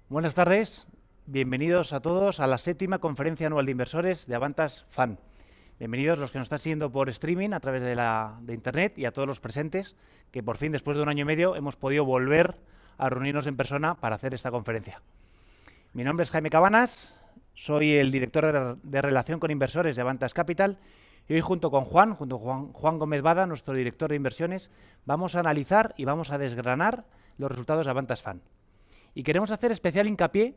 Buenas tardes, bienvenidos a todos a la 7ª Conferencia Anual de Inversores de Avantas FAN. Bienvenidos los que nos están siguiendo por streaming a través de Internet y a todos los presentes que por fin, después de un año y medio, hemos podido volver a reunirnos en persona para hacer esta conferencia. Mi nombre es Jaime Cabanas, soy el director de Relación con Inversores de Avantas Capital y hoy junto con Juan Gómez Bada, nuestro director de inversiones, vamos a analizar y vamos a desgranar los resultados de Avantas FAN. Y queremos hacer especial hincapié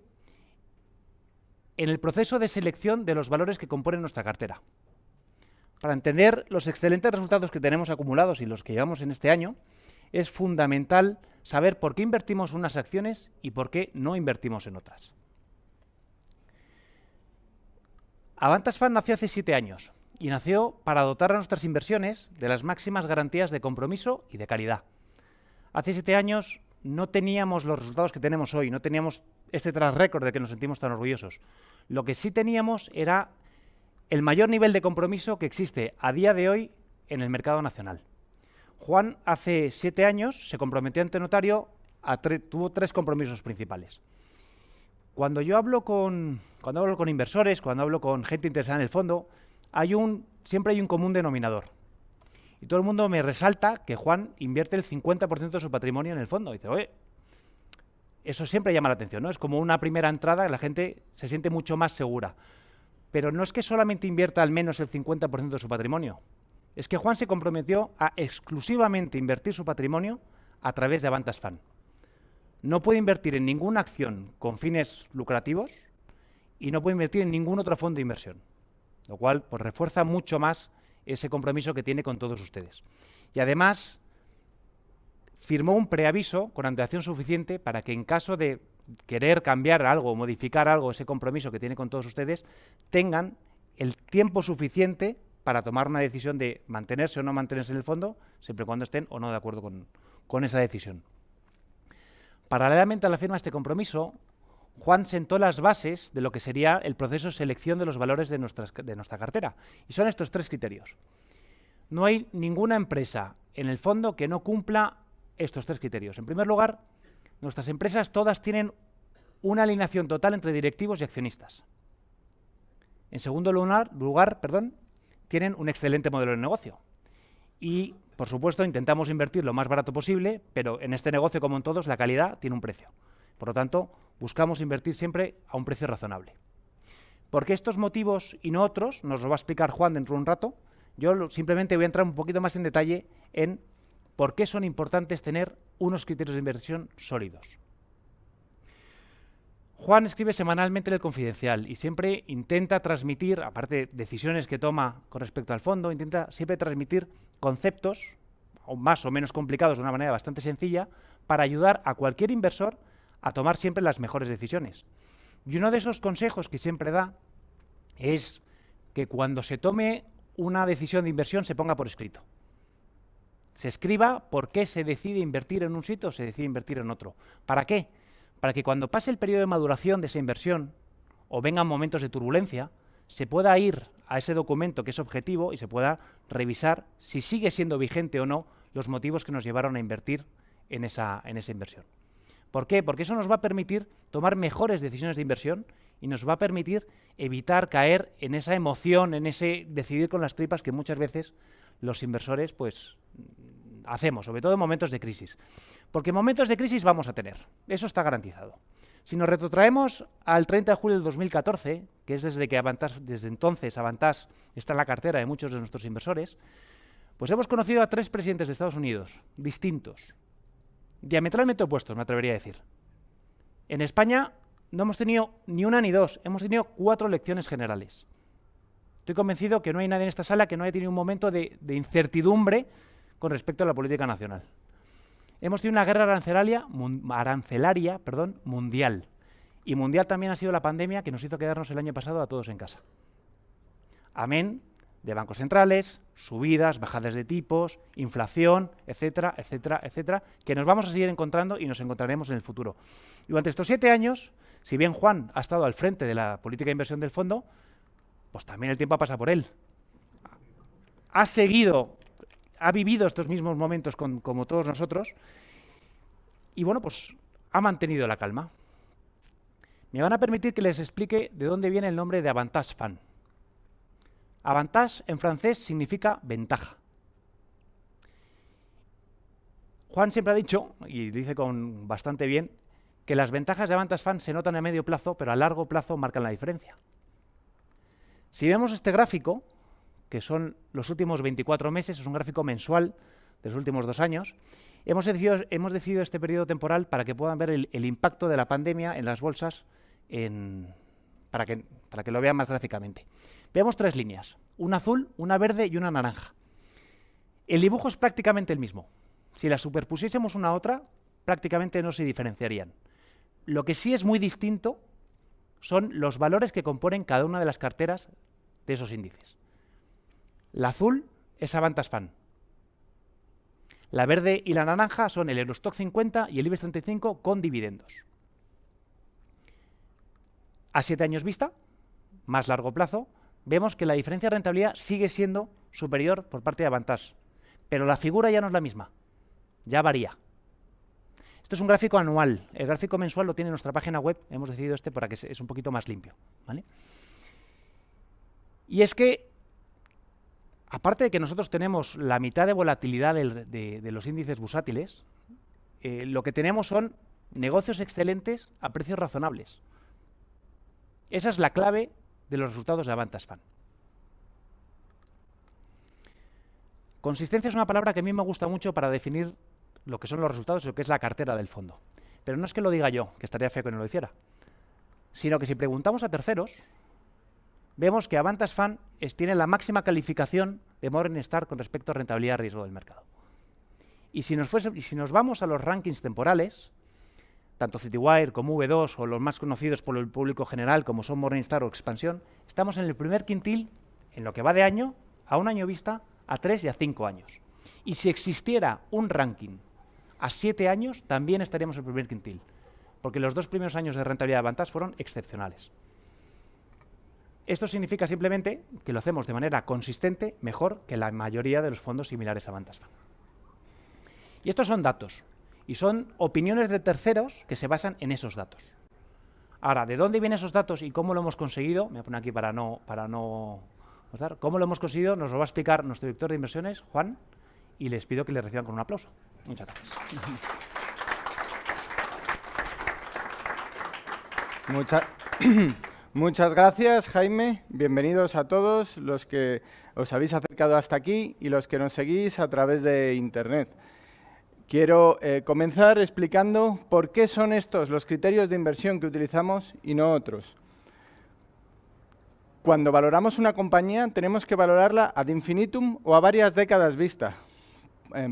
en el proceso de selección de los valores que componen nuestra cartera. Para entender los excelentes resultados que tenemos acumulados y los que llevamos en este año, es fundamental saber por qué invertimos en unas acciones y por qué no invertimos en otras. Avantas FAN nació hace 7 años y nació para dotar a nuestras inversiones de las máximas garantías de compromiso y de calidad. Hace 7 años no teníamos los resultados que tenemos hoy, no teníamos este track record de que nos sentimos tan orgullosos. Lo que sí teníamos era el mayor nivel de compromiso que existe a día de hoy en el mercado nacional. Juan hace 7 años se comprometió ante notario, tuvo 3 compromisos principales. Cuando yo hablo con inversores, cuando hablo con gente interesada en el fondo, siempre hay un común denominador. Y todo el mundo me resalta que Juan invierte el 50% de su patrimonio en el fondo. Y dice, oye, eso siempre llama la atención, ¿no? Es como una primera entrada que la gente se siente mucho más segura. Pero no es que solamente invierta al menos el 50% de su patrimonio. Es que Juan se comprometió a exclusivamente invertir su patrimonio a través de Avantas FAN. No puede invertir en ninguna acción con fines lucrativos y no puede invertir en ningún otro fondo de inversión. Lo cual pues, refuerza mucho más ese compromiso que tiene con todos ustedes. Y además, firmó un preaviso con antelación suficiente para que en caso de querer cambiar algo o modificar algo, ese compromiso que tiene con todos ustedes, tengan el tiempo suficiente para tomar una decisión de mantenerse o no mantenerse en el fondo, siempre y cuando estén o no de acuerdo con esa decisión. Paralelamente a la firma de este compromiso, Juan sentó las bases de lo que sería el proceso de selección de los valores de nuestra cartera. Y son estos 3 criterios. No hay ninguna empresa en el fondo que no cumpla estos 3 criterios. En primer lugar, nuestras empresas todas tienen una alineación total entre directivos y accionistas. En segundo lugar, tienen un excelente modelo de negocio. Y, por supuesto, intentamos invertir lo más barato posible, pero en este negocio, como en todos, la calidad tiene un precio. Por lo tanto, buscamos invertir siempre a un precio razonable. ¿Por qué estos motivos y no otros? Nos lo va a explicar Juan dentro de un rato. Yo simplemente voy a entrar un poquito más en detalle en por qué son importantes tener unos criterios de inversión sólidos. Juan escribe semanalmente en El Confidencial y siempre intenta transmitir, aparte de decisiones que toma con respecto al fondo, intenta siempre transmitir conceptos, más o menos complicados de una manera bastante sencilla, para ayudar a cualquier inversor a tomar siempre las mejores decisiones. Y uno de esos consejos que siempre da es que cuando se tome una decisión de inversión se ponga por escrito. Se escriba por qué se decide invertir en un sitio o se decide invertir en otro. ¿Para qué? Para que cuando pase el periodo de maduración de esa inversión o vengan momentos de turbulencia, se pueda ir a ese documento que es objetivo y se pueda revisar si sigue siendo vigente o no los motivos que nos llevaron a invertir en esa inversión. ¿Por qué? Porque eso nos va a permitir tomar mejores decisiones de inversión y nos va a permitir evitar caer en esa emoción, en ese decidir con las tripas que muchas veces los inversores pues hacemos, sobre todo en momentos de crisis. Porque momentos de crisis vamos a tener, eso está garantizado. Si nos retrotraemos al 30 de julio del 2014, que es desde entonces Avantas está en la cartera de muchos de nuestros inversores, pues hemos conocido a 3 presidentes de Estados Unidos distintos, diametralmente opuestos, me atrevería a decir. En España no hemos tenido ni una ni dos, hemos tenido 4 elecciones generales. Estoy convencido que no hay nadie en esta sala que no haya tenido un momento de incertidumbre con respecto a la política nacional. Hemos tenido una guerra arancelaria mundial. Y mundial también ha sido la pandemia que nos hizo quedarnos el año pasado a todos en casa. Amén de bancos centrales, subidas, bajadas de tipos, inflación, etcétera, etcétera, etcétera, que nos vamos a seguir encontrando y nos encontraremos en el futuro. Y durante estos 7 años, si bien Juan ha estado al frente de la política de inversión del fondo, pues también el tiempo ha pasado por él. Ha vivido estos mismos momentos como todos nosotros y bueno, pues ha mantenido la calma. Me van a permitir que les explique de dónde viene el nombre de Avantage Fund. Avantage en francés significa ventaja. Juan siempre ha dicho, y dice con bastante bien, que las ventajas de Avantage Fund se notan a medio plazo, pero a largo plazo marcan la diferencia. Si vemos este gráfico, que son los últimos 24 meses, es un gráfico mensual de los últimos 2 años, hemos decidido este periodo temporal para que puedan ver el impacto de la pandemia en las bolsas, para que lo vean más gráficamente. Veamos 3 líneas, una azul, una verde y una naranja. El dibujo es prácticamente el mismo. Si las superpusiésemos una a otra, prácticamente no se diferenciarían. Lo que sí es muy distinto son los valores que componen cada una de las carteras de esos índices. La azul es Avantage Fund. La verde y la naranja son el Eurostoxx 50 y el IBEX 35 con dividendos. A 7 años vista, más largo plazo, vemos que la diferencia de rentabilidad sigue siendo superior por parte de Avantage, pero la figura ya no es la misma, ya varía. Esto es un gráfico anual, el gráfico mensual lo tiene en nuestra página web, hemos decidido este para que es un poquito más limpio, ¿vale? Y es que, aparte de que nosotros tenemos la mitad de volatilidad de los índices bursátiles, lo que tenemos son negocios excelentes a precios razonables. Esa es la clave de los resultados de Avantage Fund. Consistencia es una palabra que a mí me gusta mucho para definir lo que son los resultados y lo que es la cartera del fondo. Pero no es que lo diga yo, que estaría feo que no lo hiciera, sino que si preguntamos a terceros, vemos que Avantage Fund tiene la máxima calificación de Morningstar con respecto a rentabilidad y riesgo del mercado. Y si nos vamos a los rankings temporales, tanto Citywire como V2 o los más conocidos por el público general como son Morningstar o Expansión, estamos en el primer quintil en lo que va de año, a 1 año vista, a 3 y a 5 años. Y si existiera un ranking a 7 años, también estaríamos en el primer quintil, porque los 2 primeros años de rentabilidad de Avantage fueron excepcionales. Esto significa simplemente que lo hacemos de manera consistente, mejor que la mayoría de los fondos similares a Avantage Fund. Y estos son datos, y son opiniones de terceros que se basan en esos datos. Ahora, ¿de dónde vienen esos datos y cómo lo hemos conseguido? Me voy a poner aquí para no mostrar. ¿Cómo lo hemos conseguido? Nos lo va a explicar nuestro director de inversiones, Juan, y les pido que le reciban con un aplauso. Muchas gracias. Muchas gracias, Jaime. Bienvenidos a todos los que os habéis acercado hasta aquí y los que nos seguís a través de Internet. Quiero comenzar explicando por qué son estos los criterios de inversión que utilizamos y no otros. Cuando valoramos una compañía, tenemos que valorarla ad infinitum o a varias décadas vista.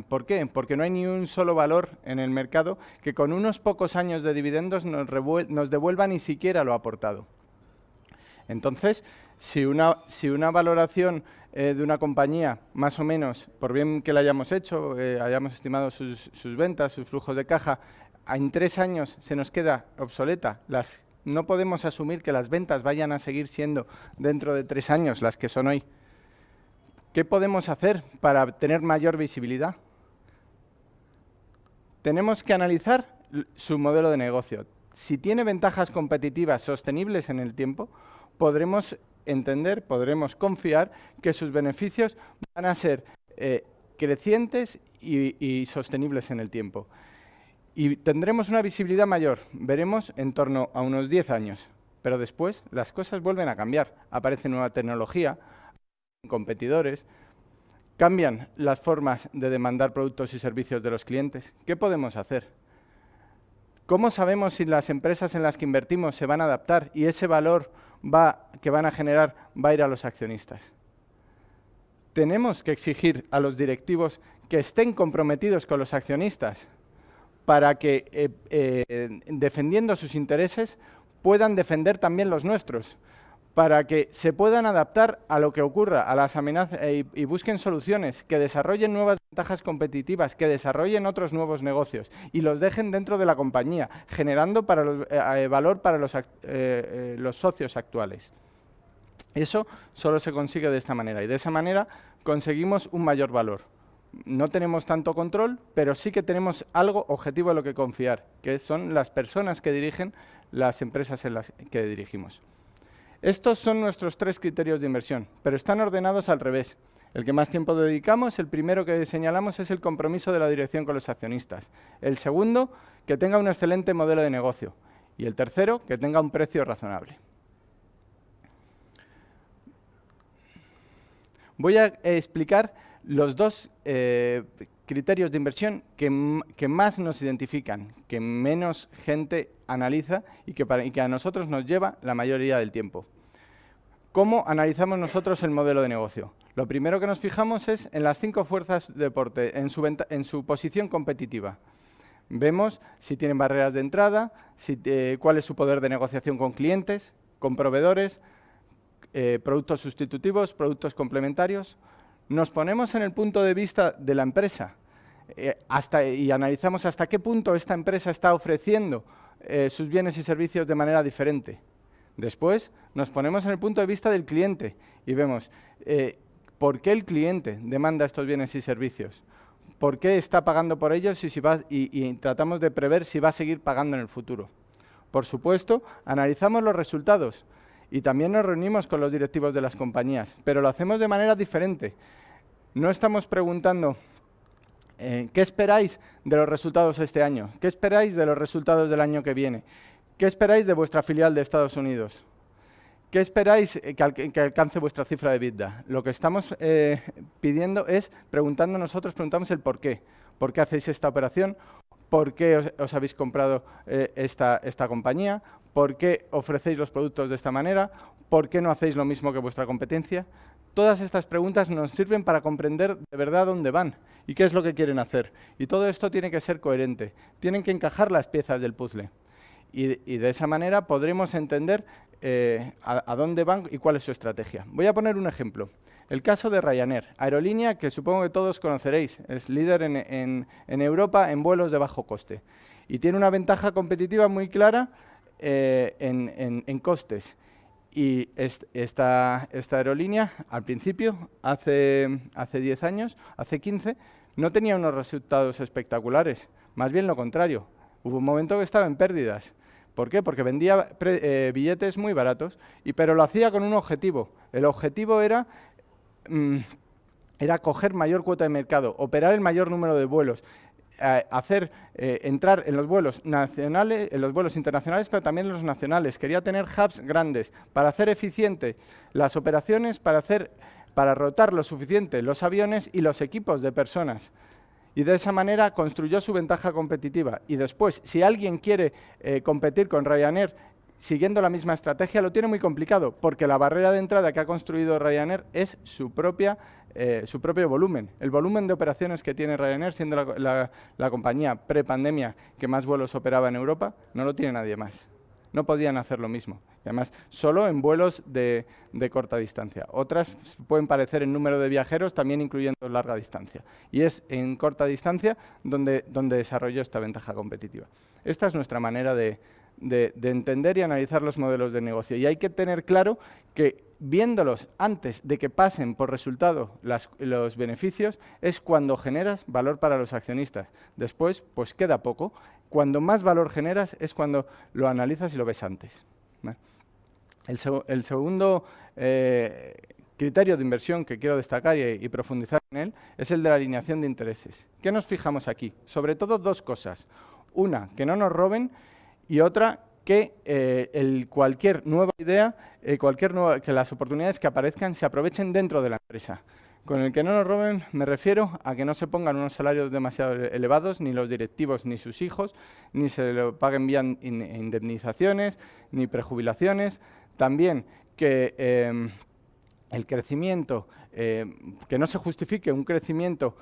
¿Por qué? Porque no hay ni un solo valor en el mercado que con unos pocos años de dividendos nos devuelva ni siquiera lo aportado. Entonces, si una valoración de una compañía, más o menos, por bien que la hayamos hecho, hayamos estimado sus ventas, sus flujos de caja, en 3 años se nos queda obsoleta, no podemos asumir que las ventas vayan a seguir siendo dentro de 3 años las que son hoy. ¿Qué podemos hacer para tener mayor visibilidad? Tenemos que analizar su modelo de negocio. Si tiene ventajas competitivas sostenibles en el tiempo, podremos entender, podremos confiar que sus beneficios van a ser crecientes y sostenibles en el tiempo. Y tendremos una visibilidad mayor, veremos en torno a unos 10 años. Pero después las cosas vuelven a cambiar. Aparece nueva tecnología, competidores, cambian las formas de demandar productos y servicios de los clientes. ¿Qué podemos hacer? ¿Cómo sabemos si las empresas en las que invertimos se van a adaptar y ese valor que van a generar va a ir a los accionistas? Tenemos que exigir a los directivos que estén comprometidos con los accionistas para que, defendiendo sus intereses, puedan defender también los nuestros, para que se puedan adaptar a lo que ocurra, a las amenazas y busquen soluciones, que desarrollen nuevas ventajas competitivas, que desarrollen otros nuevos negocios y los dejen dentro de la compañía, generando valor para los socios actuales. Eso solo se consigue de esta manera y de esa manera conseguimos un mayor valor. No tenemos tanto control, pero sí que tenemos algo objetivo en lo que confiar, que son las personas que dirigen las empresas en las que dirigimos. Estos son nuestros 3 criterios de inversión, pero están ordenados al revés. El que más tiempo dedicamos, el primero que señalamos es el compromiso de la dirección con los accionistas. El segundo, que tenga un excelente modelo de negocio. Y el tercero, que tenga un precio razonable. Voy a explicar los 2 criterios de inversión que más nos identifican, que menos gente analiza y que a nosotros nos lleva la mayoría del tiempo. ¿Cómo analizamos nosotros el modelo de negocio? Lo primero que nos fijamos es en las 5 fuerzas de deporte, en su posición competitiva. Vemos si tienen barreras de entrada, cuál es su poder de negociación con clientes, con proveedores, productos sustitutivos, productos complementarios. Nos ponemos en el punto de vista de la empresa y analizamos hasta qué punto esta empresa está ofreciendo sus bienes y servicios de manera diferente. Después nos ponemos en el punto de vista del cliente y vemos por qué el cliente demanda estos bienes y servicios, por qué está pagando por ellos y tratamos de prever si va a seguir pagando en el futuro. Por supuesto, analizamos los resultados y también nos reunimos con los directivos de las compañías, pero lo hacemos de manera diferente. No estamos preguntando ¿qué esperáis de los resultados este año? ¿Qué esperáis de los resultados del año que viene? ¿Qué esperáis de vuestra filial de Estados Unidos? ¿Qué esperáis que alcance vuestra cifra de EBITDA? Lo que estamos pidiendo es, preguntamos el por qué. ¿Por qué hacéis esta operación? ¿Por qué os habéis comprado esta compañía? ¿Por qué ofrecéis los productos de esta manera? ¿Por qué no hacéis lo mismo que vuestra competencia? Todas estas preguntas nos sirven para comprender de verdad dónde van y qué es lo que quieren hacer. Y todo esto tiene que ser coherente. Tienen que encajar las piezas del puzzle. Y de esa manera podremos entender a dónde van y cuál es su estrategia. Voy a poner un ejemplo. El caso de Ryanair, aerolínea que supongo que todos conoceréis. Es líder en Europa en vuelos de bajo coste. Y tiene una ventaja competitiva muy clara en costes. Y esta aerolínea, al principio, hace 10 años, hace 15, no tenía unos resultados espectaculares. Más bien lo contrario. Hubo un momento que estaba en pérdidas. ¿Por qué? Porque vendía billetes muy baratos, pero lo hacía con un objetivo. El objetivo era coger mayor cuota de mercado, operar el mayor número de vuelos, entrar en los vuelos nacionales, en los vuelos internacionales, pero también en los nacionales. Quería tener hubs grandes para hacer eficiente las operaciones, para rotar lo suficiente los aviones y los equipos de personas. Y de esa manera construyó su ventaja competitiva. Y después, si alguien quiere competir con Ryanair siguiendo la misma estrategia, lo tiene muy complicado, porque la barrera de entrada que ha construido Ryanair es su propio volumen. El volumen de operaciones que tiene Ryanair, siendo la compañía pre-pandemia que más vuelos operaba en Europa, no lo tiene nadie más. No podían hacer lo mismo. Y además, solo en vuelos de corta distancia. Otras pueden parecer en número de viajeros, también incluyendo larga distancia. Y es en corta distancia donde desarrolló esta ventaja competitiva. Esta es nuestra manera de entender y analizar los modelos de negocio. Y hay que tener claro que viéndolos antes de que pasen por resultado los beneficios, es cuando generas valor para los accionistas. Después, pues queda poco. Cuando más valor generas es cuando lo analizas y lo ves antes. ¿Vale? El segundo criterio de inversión que quiero destacar y profundizar en él es el de la alineación de intereses. ¿Qué nos fijamos aquí? Sobre todo 2 cosas. Una, que no nos roben, y otra, que cualquier nueva idea, que las oportunidades que aparezcan se aprovechen dentro de la empresa. Con el que no nos roben me refiero a que no se pongan unos salarios demasiado elevados, ni los directivos ni sus hijos, ni se le paguen bien indemnizaciones, ni prejubilaciones. También que el crecimiento, que no se justifique un crecimiento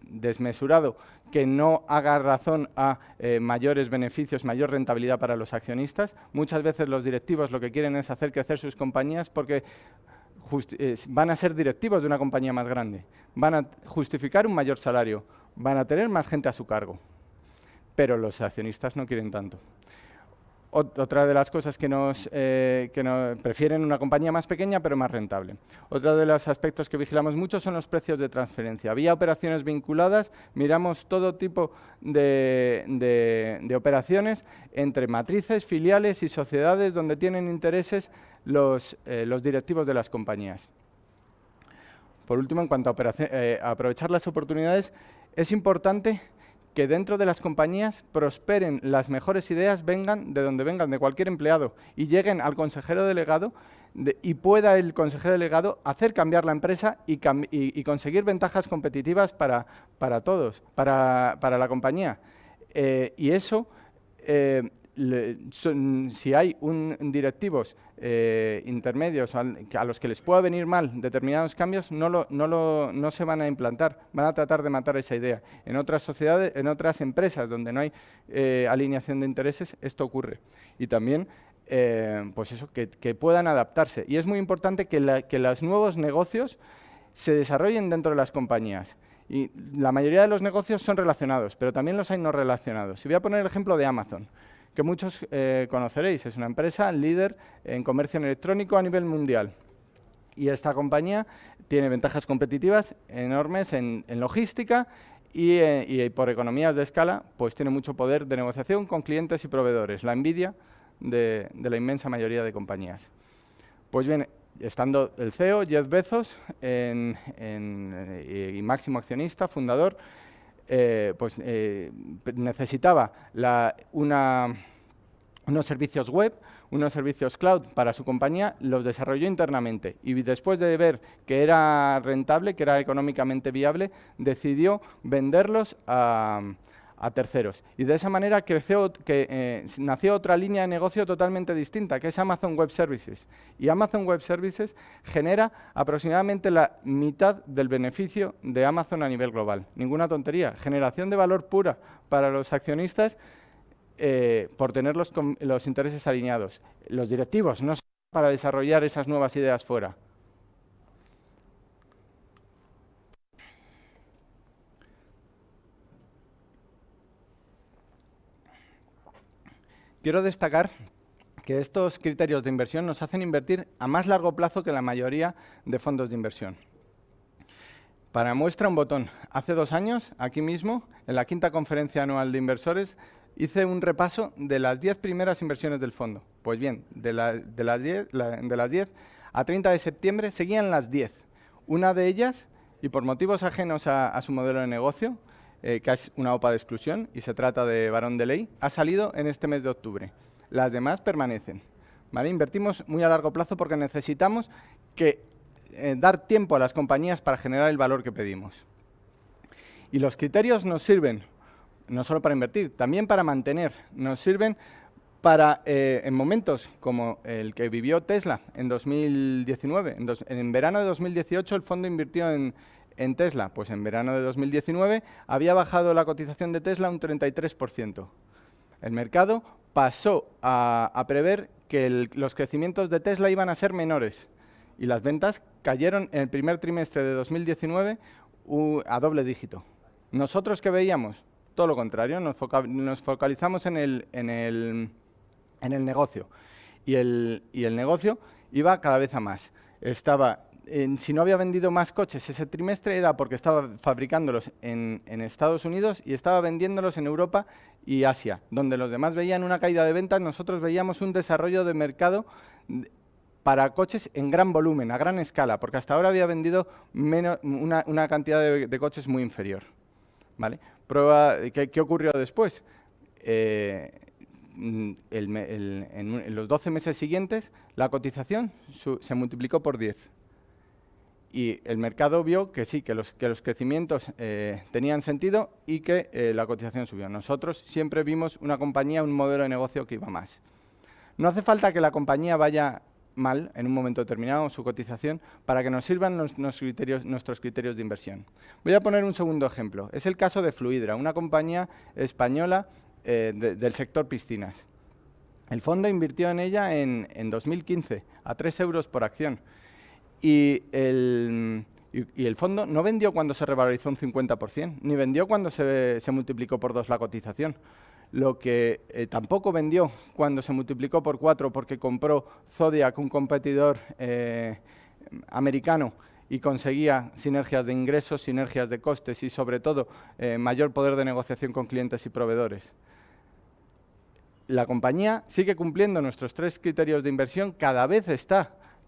desmesurado que no haga razón a mayores beneficios, mayor rentabilidad para los accionistas. Muchas veces los directivos lo que quieren es hacer crecer sus compañías porque van a ser directivos de una compañía más grande, van a justificar un mayor salario, van a tener más gente a su cargo, pero los accionistas no quieren tanto. Otra de las cosas que prefieren una compañía más pequeña pero más rentable. Otro de los aspectos que vigilamos mucho son los precios de transferencia. Vía operaciones vinculadas, miramos todo tipo de operaciones entre matrices, filiales y sociedades donde tienen intereses los directivos de las compañías. Por último, en cuanto a aprovechar las oportunidades, es importante que dentro de las compañías prosperen las mejores ideas, vengan de donde vengan, de cualquier empleado, y lleguen al consejero delegado y pueda el consejero delegado hacer cambiar la empresa y conseguir ventajas competitivas para todos, para la compañía. Y eso, si hay directivos intermedios a los que les pueda venir mal determinados cambios, no se van a implantar, van a tratar de matar esa idea. En otras sociedades, en otras empresas donde no hay alineación de intereses, esto ocurre. Y también, pues eso, que puedan adaptarse. Y es muy importante que los nuevos negocios se desarrollen dentro de las compañías. Y la mayoría de los negocios son relacionados, pero también los hay no relacionados. Y voy a poner el ejemplo de Amazon, que muchos conoceréis. Es una empresa líder en comercio electrónico a nivel mundial. Y esta compañía tiene ventajas competitivas enormes en logística y por economías de escala, pues tiene mucho poder de negociación con clientes y proveedores, la envidia de la inmensa mayoría de compañías. Pues bien, estando el CEO, Jeff Bezos, y máximo accionista, fundador, necesitaba unos servicios web, unos servicios cloud para su compañía, los desarrolló internamente. Y después de ver que era rentable, que era económicamente viable, decidió venderlos a terceros. Y de esa manera nació otra línea de negocio totalmente distinta, que es Amazon Web Services. Y Amazon Web Services genera aproximadamente la mitad del beneficio de Amazon a nivel global. Ninguna tontería. Generación de valor pura para los accionistas por tener los intereses alineados. Los directivos no son para desarrollar esas nuevas ideas fuera. Quiero destacar que estos criterios de inversión nos hacen invertir a más largo plazo que la mayoría de fondos de inversión. Para muestra un botón. Hace 2 años, aquí mismo, en la 5ª conferencia anual de inversores, hice un repaso de las 10 primeras inversiones del fondo. Pues bien, de las 10 a 30 de septiembre seguían las 10. Una de ellas, y por motivos ajenos a su modelo de negocio, que es una OPA de exclusión y se trata de Barón de Ley, ha salido en este mes de octubre. Las demás permanecen. ¿Vale? Invertimos muy a largo plazo porque necesitamos dar tiempo a las compañías para generar el valor que pedimos. Y los criterios nos sirven no solo para invertir, también para mantener. Nos sirven para, en momentos como el que vivió Tesla en 2019. En verano de 2018 el fondo invirtió en Tesla. Pues en verano de 2019 había bajado la cotización de Tesla un 33%. El mercado pasó a prever que los crecimientos de Tesla iban a ser menores y las ventas cayeron en el primer trimestre de 2019 a doble dígito. ¿Nosotros qué veíamos? Todo lo contrario, nos focalizamos en el negocio y el negocio iba cada vez a más. Si no había vendido más coches ese trimestre era porque estaba fabricándolos en Estados Unidos y estaba vendiéndolos en Europa y Asia, donde los demás veían una caída de ventas, nosotros veíamos un desarrollo de mercado para coches en gran volumen, a gran escala, porque hasta ahora había vendido una cantidad de coches muy inferior. ¿Vale? ¿Qué ocurrió después? En los 12 meses siguientes, la cotización se multiplicó por 10. Y el mercado vio que sí, que los crecimientos tenían sentido y que la cotización subió. Nosotros siempre vimos una compañía, un modelo de negocio que iba más. No hace falta que la compañía vaya mal en un momento determinado, su cotización, para que nos sirvan nuestros criterios de inversión. Voy a poner un segundo ejemplo. Es el caso de Fluidra, una compañía española del sector piscinas. El fondo invirtió en ella en 2015 a 3 euros por acción. Y el fondo no vendió cuando se revalorizó un 50%, ni vendió cuando se multiplicó por 2 la cotización. lo que tampoco vendió cuando se multiplicó por 4 porque compró Zodiac, un competidor americano, y conseguía sinergias de ingresos, sinergias de costes y, sobre todo, mayor poder de negociación con clientes y proveedores. La compañía sigue cumpliendo nuestros 3 criterios de inversión, cada vez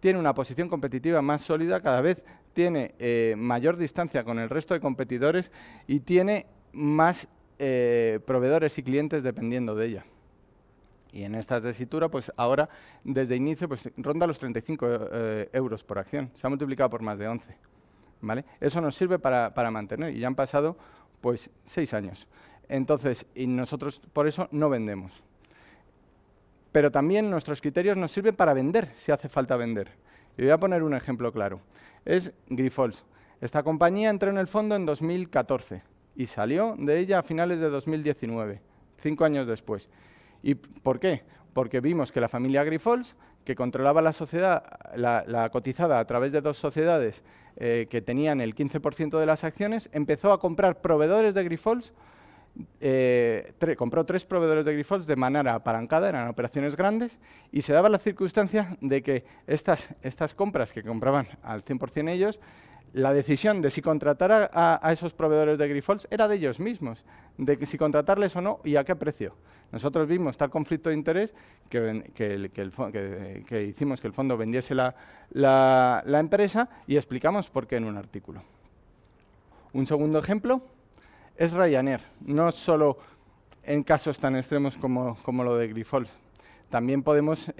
tiene una posición competitiva más sólida, cada vez tiene mayor distancia con el resto de competidores y tiene más proveedores y clientes dependiendo de ella. Y en esta tesitura, pues ahora, desde inicio, pues ronda los 35 euros por acción. Se ha multiplicado por más de 11. ¿Vale? Eso nos sirve para mantener, y ya han pasado pues 6 años. Entonces, y nosotros por eso no vendemos. Pero también nuestros criterios nos sirven para vender, si hace falta vender. Y voy a poner un ejemplo claro. Es Grifols. Esta compañía entró en el fondo en 2014 y salió de ella a finales de 2019, 5 años después. ¿Y por qué? Porque vimos que la familia Grifols, que controlaba la sociedad, la cotizada a través de 2 sociedades que tenían el 15% de las acciones, empezó a comprar proveedores de Grifols. Compró 3 proveedores de Grifols de manera apalancada, eran operaciones grandes, y se daba la circunstancia de que estas compras que compraban al 100% ellos, la decisión de si contratar a esos proveedores de Grifols era de ellos mismos, de que si contratarles o no y a qué precio. Nosotros vimos tal conflicto de interés que hicimos que el fondo vendiese la empresa, y explicamos por qué en un artículo. Un segundo ejemplo es Ryanair, no solo en casos tan extremos como lo de Grifols. También podemos,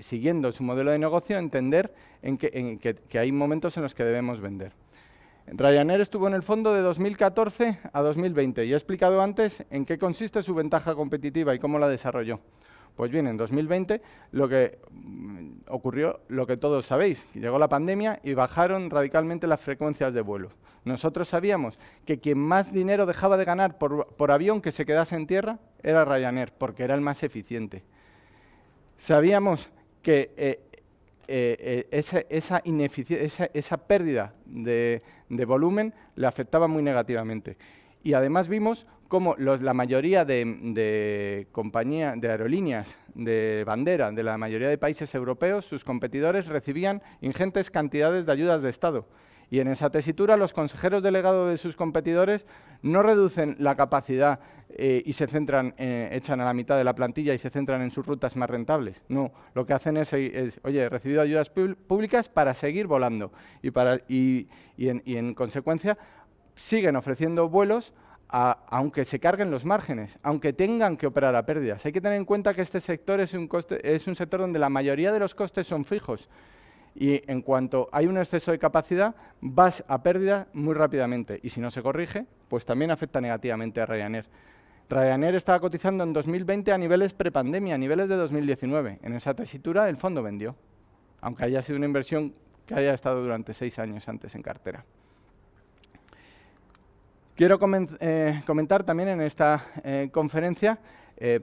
siguiendo su modelo de negocio, entender que hay momentos en los que debemos vender. Ryanair estuvo en el fondo de 2014 a 2020 y he explicado antes en qué consiste su ventaja competitiva y cómo la desarrolló. Pues bien, en 2020 ocurrió lo que todos sabéis. Llegó la pandemia y bajaron radicalmente las frecuencias de vuelo. Nosotros sabíamos que quien más dinero dejaba de ganar por avión que se quedase en tierra era Ryanair, porque era el más eficiente. Sabíamos que esa pérdida de volumen le afectaba muy negativamente. Y además vimos cómo la mayoría de aerolíneas de bandera de la mayoría de países europeos, sus competidores recibían ingentes cantidades de ayudas de Estado. Y en esa tesitura los consejeros delegados de sus competidores no reducen la capacidad y se centran, echan a la mitad de la plantilla y se centran en sus rutas más rentables. No, lo que hacen es oye, he recibido ayudas públicas para seguir volando y en consecuencia siguen ofreciendo vuelos aunque se carguen los márgenes, aunque tengan que operar a pérdidas. Hay que tener en cuenta que este sector es un sector donde la mayoría de los costes son fijos. Y en cuanto hay un exceso de capacidad, vas a pérdida muy rápidamente. Y si no se corrige, pues también afecta negativamente a Ryanair. Ryanair estaba cotizando en 2020 a niveles prepandemia, a niveles de 2019. En esa tesitura el fondo vendió, aunque haya sido una inversión que haya estado durante 6 años antes en cartera. Quiero comentar también en esta conferencia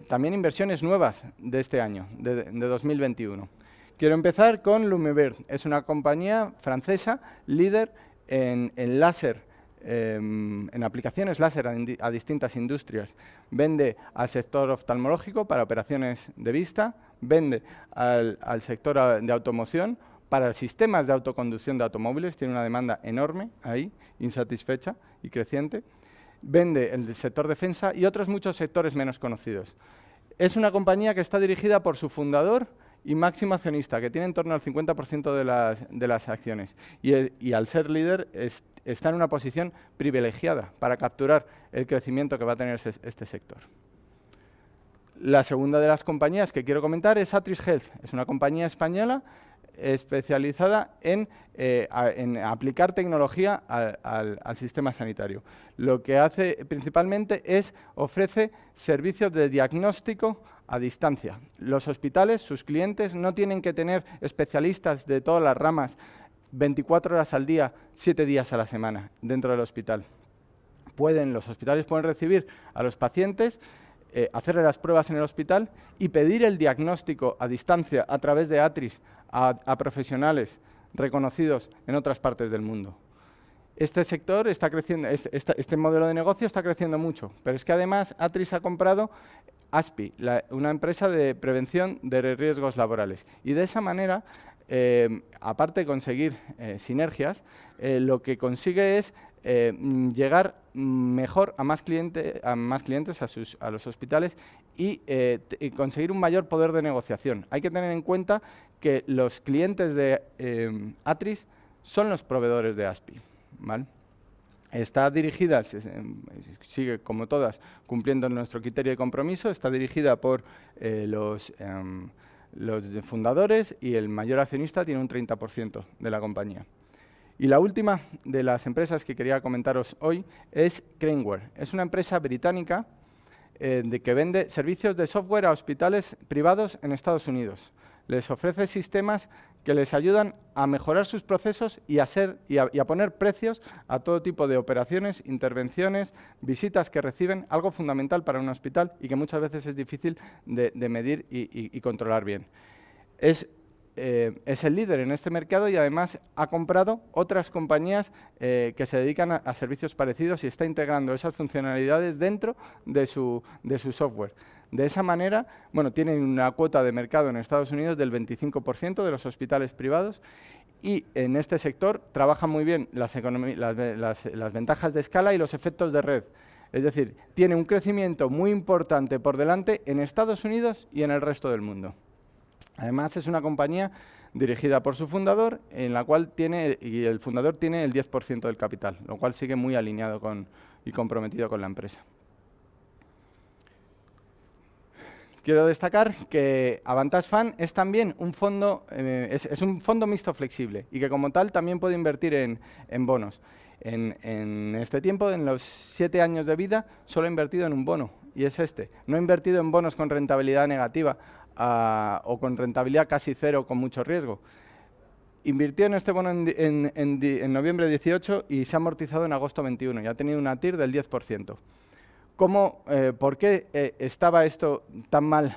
también inversiones nuevas de este año, de 2021. Quiero empezar con Lumivert. Es una compañía francesa líder en láser, en aplicaciones láser a distintas industrias. Vende al sector oftalmológico para operaciones de vista, vende al sector de automoción para sistemas de autoconducción de automóviles. Tiene una demanda enorme ahí, insatisfecha y creciente. Vende el sector defensa y otros muchos sectores menos conocidos. Es una compañía que está dirigida por su fundador y máximo accionista, que tiene en torno al 50% de las acciones. Y al ser líder, está en una posición privilegiada para capturar el crecimiento que va a tener este sector. La segunda de las compañías que quiero comentar es Atris Health. Es una compañía española especializada en aplicar tecnología al sistema sanitario. Lo que hace principalmente ofrece servicios de diagnóstico a distancia. Los hospitales, sus clientes, no tienen que tener especialistas de todas las ramas 24 horas al día, 7 días a la semana dentro del hospital. Los hospitales pueden recibir a los pacientes, hacerle las pruebas en el hospital y pedir el diagnóstico a distancia a través de Atris a profesionales reconocidos en otras partes del mundo. Este sector está creciendo, este modelo de negocio está creciendo mucho, pero es que además Atris ha comprado ASPI, una empresa de prevención de riesgos laborales. Y de esa manera, aparte de conseguir sinergias, lo que consigue es llegar mejor a más clientes, a los hospitales y conseguir un mayor poder de negociación. Hay que tener en cuenta que los clientes de Atris son los proveedores de ASPI, ¿vale? Está dirigida, sigue como todas, cumpliendo nuestro criterio de compromiso, está dirigida por los fundadores y el mayor accionista tiene un 30% de la compañía. Y la última de las empresas que quería comentaros hoy es Craneware. Es una empresa británica que vende servicios de software a hospitales privados en Estados Unidos. Les ofrece sistemas que les ayudan a mejorar sus procesos y a poner precios a todo tipo de operaciones, intervenciones, visitas que reciben, algo fundamental para un hospital y que muchas veces es difícil de medir y controlar bien. Es el líder en este mercado y además ha comprado otras compañías que se dedican a servicios parecidos y está integrando esas funcionalidades dentro de su software. De esa manera, bueno, tienen una cuota de mercado en Estados Unidos del 25% de los hospitales privados y en este sector trabajan muy bien las ventajas de escala y los efectos de red. Es decir, tiene un crecimiento muy importante por delante en Estados Unidos y en el resto del mundo. Además, es una compañía dirigida por su fundador, en la cual el fundador tiene el 10% del capital, lo cual sigue muy alineado y comprometido con la empresa. Quiero destacar que Avantage Fund es también un fondo, es un fondo mixto flexible y que como tal también puede invertir en bonos. En este tiempo, en los 7 años de vida, solo he invertido en un bono y es este. No he invertido en bonos con rentabilidad negativa o con rentabilidad casi cero con mucho riesgo. Invirtió en este bono en noviembre 18 y se ha amortizado en agosto 21 y ha tenido una TIR del 10%. ¿Por qué estaba esto tan mal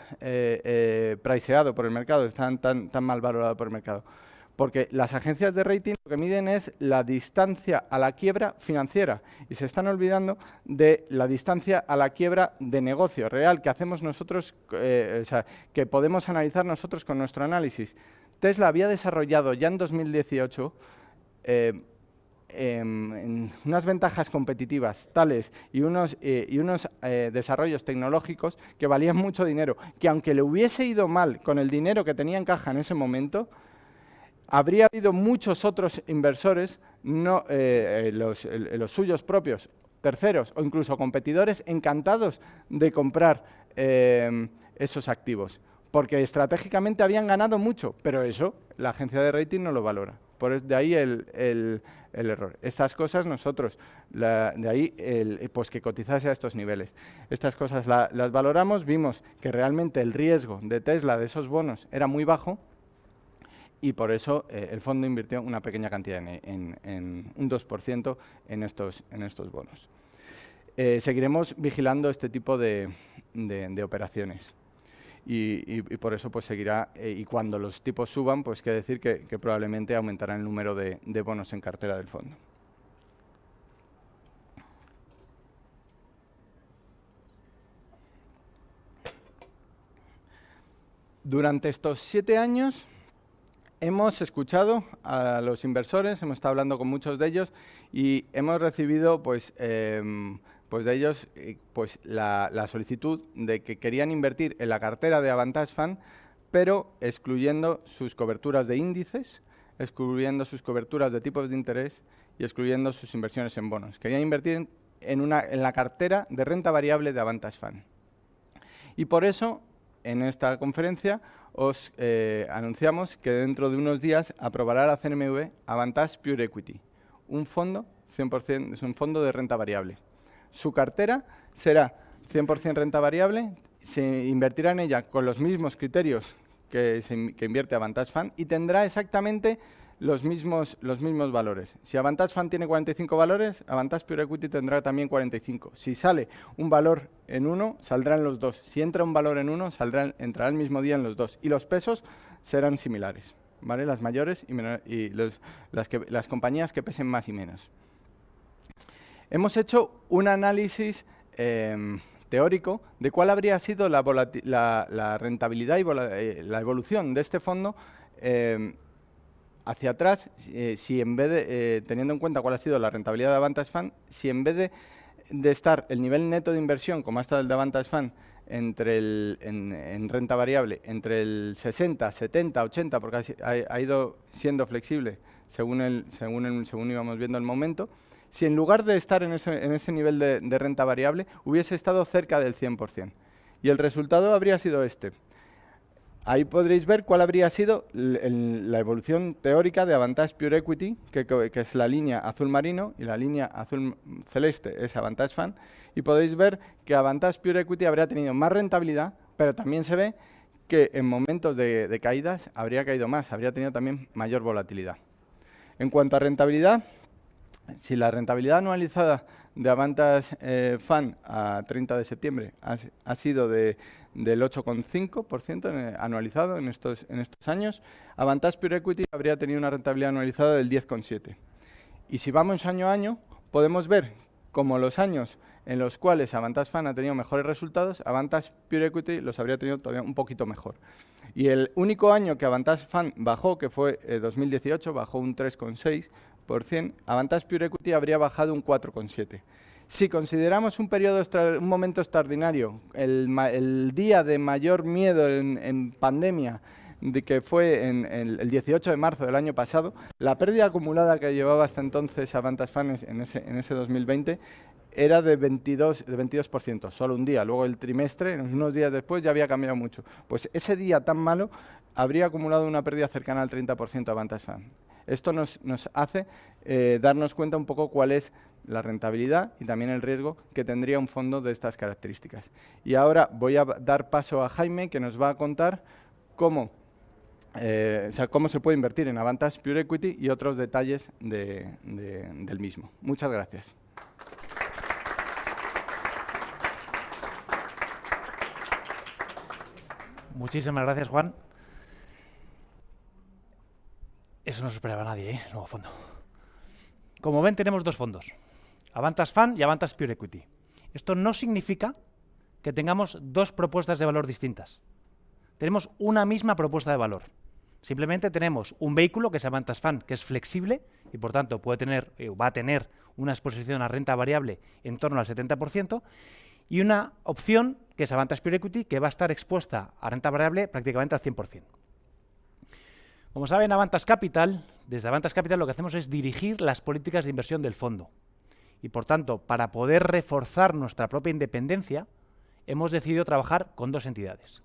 priceado por el mercado, tan mal valorado por el mercado? Porque las agencias de rating lo que miden es la distancia a la quiebra financiera y se están olvidando de la distancia a la quiebra de negocio real que hacemos nosotros, que podemos analizar nosotros con nuestro análisis. Tesla había desarrollado ya en 2018 unas ventajas competitivas tales y unos desarrollos tecnológicos que valían mucho dinero, que aunque le hubiese ido mal con el dinero que tenía en caja en ese momento, habría habido muchos otros inversores, los suyos propios, terceros o incluso competidores, encantados de comprar esos activos, porque estratégicamente habían ganado mucho, pero eso la agencia de rating no lo valora. De ahí el error. Estas cosas nosotros, de ahí pues que cotizase a estos niveles. Estas cosas las valoramos, vimos que realmente el riesgo de Tesla, de esos bonos, era muy bajo y por eso el fondo invirtió una pequeña cantidad, en un 2% en estos bonos. Seguiremos vigilando este tipo de operaciones. Y por eso pues seguirá, y cuando los tipos suban, pues quiere decir que probablemente aumentará el número de bonos en cartera del fondo. Durante estos 7 años hemos escuchado a los inversores, hemos estado hablando con muchos de ellos y hemos recibido pues de ellos la solicitud de que querían invertir en la cartera de Avantage Fund, pero excluyendo sus coberturas de índices, excluyendo sus coberturas de tipos de interés y excluyendo sus inversiones en bonos. Querían invertir en la cartera de renta variable de Avantage Fund. Y por eso, en esta conferencia, os anunciamos que dentro de unos días aprobará la CNMV Avantage Pure Equity, un fondo 100%, es un fondo de renta variable. Su cartera será 100% renta variable, se invertirá en ella con los mismos criterios que invierte Avantage Fund y tendrá exactamente los mismos valores. Si Avantage Fund tiene 45 valores, Avantage Pure Equity tendrá también 45. Si sale un valor en uno, saldrán los dos. Si entra un valor en uno, entrará el mismo día en los dos. Y los pesos serán similares, ¿vale? Las mayores y las compañías que pesen más y menos. Hemos hecho un análisis teórico de cuál habría sido la rentabilidad y la evolución de este fondo hacia atrás, si en vez de, teniendo en cuenta cuál ha sido la rentabilidad de Avantage Fund, si en vez de estar el nivel neto de inversión, como ha estado el de Avantage Fund, en renta variable, entre el 60, 70, 80, porque ha ido siendo flexible según íbamos viendo el momento, si en lugar de estar en ese nivel de renta variable, hubiese estado cerca del 100%. Y el resultado habría sido este. Ahí podréis ver cuál habría sido la evolución teórica de Avantage Pure Equity, que es la línea azul marino, y la línea azul celeste es Avantage Fund. Y podéis ver que Avantage Pure Equity habría tenido más rentabilidad, pero también se ve que en momentos de caídas habría caído más, habría tenido también mayor volatilidad. En cuanto a rentabilidad, si la rentabilidad anualizada de Avantage Fund a 30 de septiembre ha sido del 8,5% anualizado en estos años, Avantage Pure Equity habría tenido una rentabilidad anualizada del 10,7%. Y si vamos año a año, podemos ver como los años en los cuales Avantage Fund ha tenido mejores resultados, Avantage Pure Equity los habría tenido todavía un poquito mejor. Y el único año que Avantage Fund bajó, que fue 2018, bajó un 3,6%, Avantage Pure Equity habría bajado un 4,7%. Si consideramos un momento extraordinario, el día de mayor miedo en pandemia, que fue el 18 de marzo del año pasado, la pérdida acumulada que llevaba hasta entonces Avantage Fund en ese 2020 era de 22%, solo un día. Luego el trimestre, unos días después, ya había cambiado mucho. Pues ese día tan malo habría acumulado una pérdida cercana al 30% Avantage Fund. Esto nos hace darnos cuenta un poco cuál es la rentabilidad y también el riesgo que tendría un fondo de estas características. Y ahora voy a dar paso a Jaime, que nos va a contar cómo se puede invertir en Avantage Pure Equity y otros detalles del mismo. Muchas gracias. Muchísimas gracias, Juan. Eso no se esperaba nadie, ¿eh? Nuevo fondo. Como ven, tenemos dos fondos, Avantage Fund y Avantage Pure Equity. Esto no significa que tengamos dos propuestas de valor distintas. Tenemos una misma propuesta de valor. Simplemente tenemos un vehículo, que es Avantage Fund, que es flexible y por tanto va a tener una exposición a renta variable en torno al 70%, y una opción, que es Avantage Pure Equity, que va a estar expuesta a renta variable prácticamente al 100%. Como saben, desde Avantage Capital lo que hacemos es dirigir las políticas de inversión del fondo. Y por tanto, para poder reforzar nuestra propia independencia, hemos decidido trabajar con dos entidades.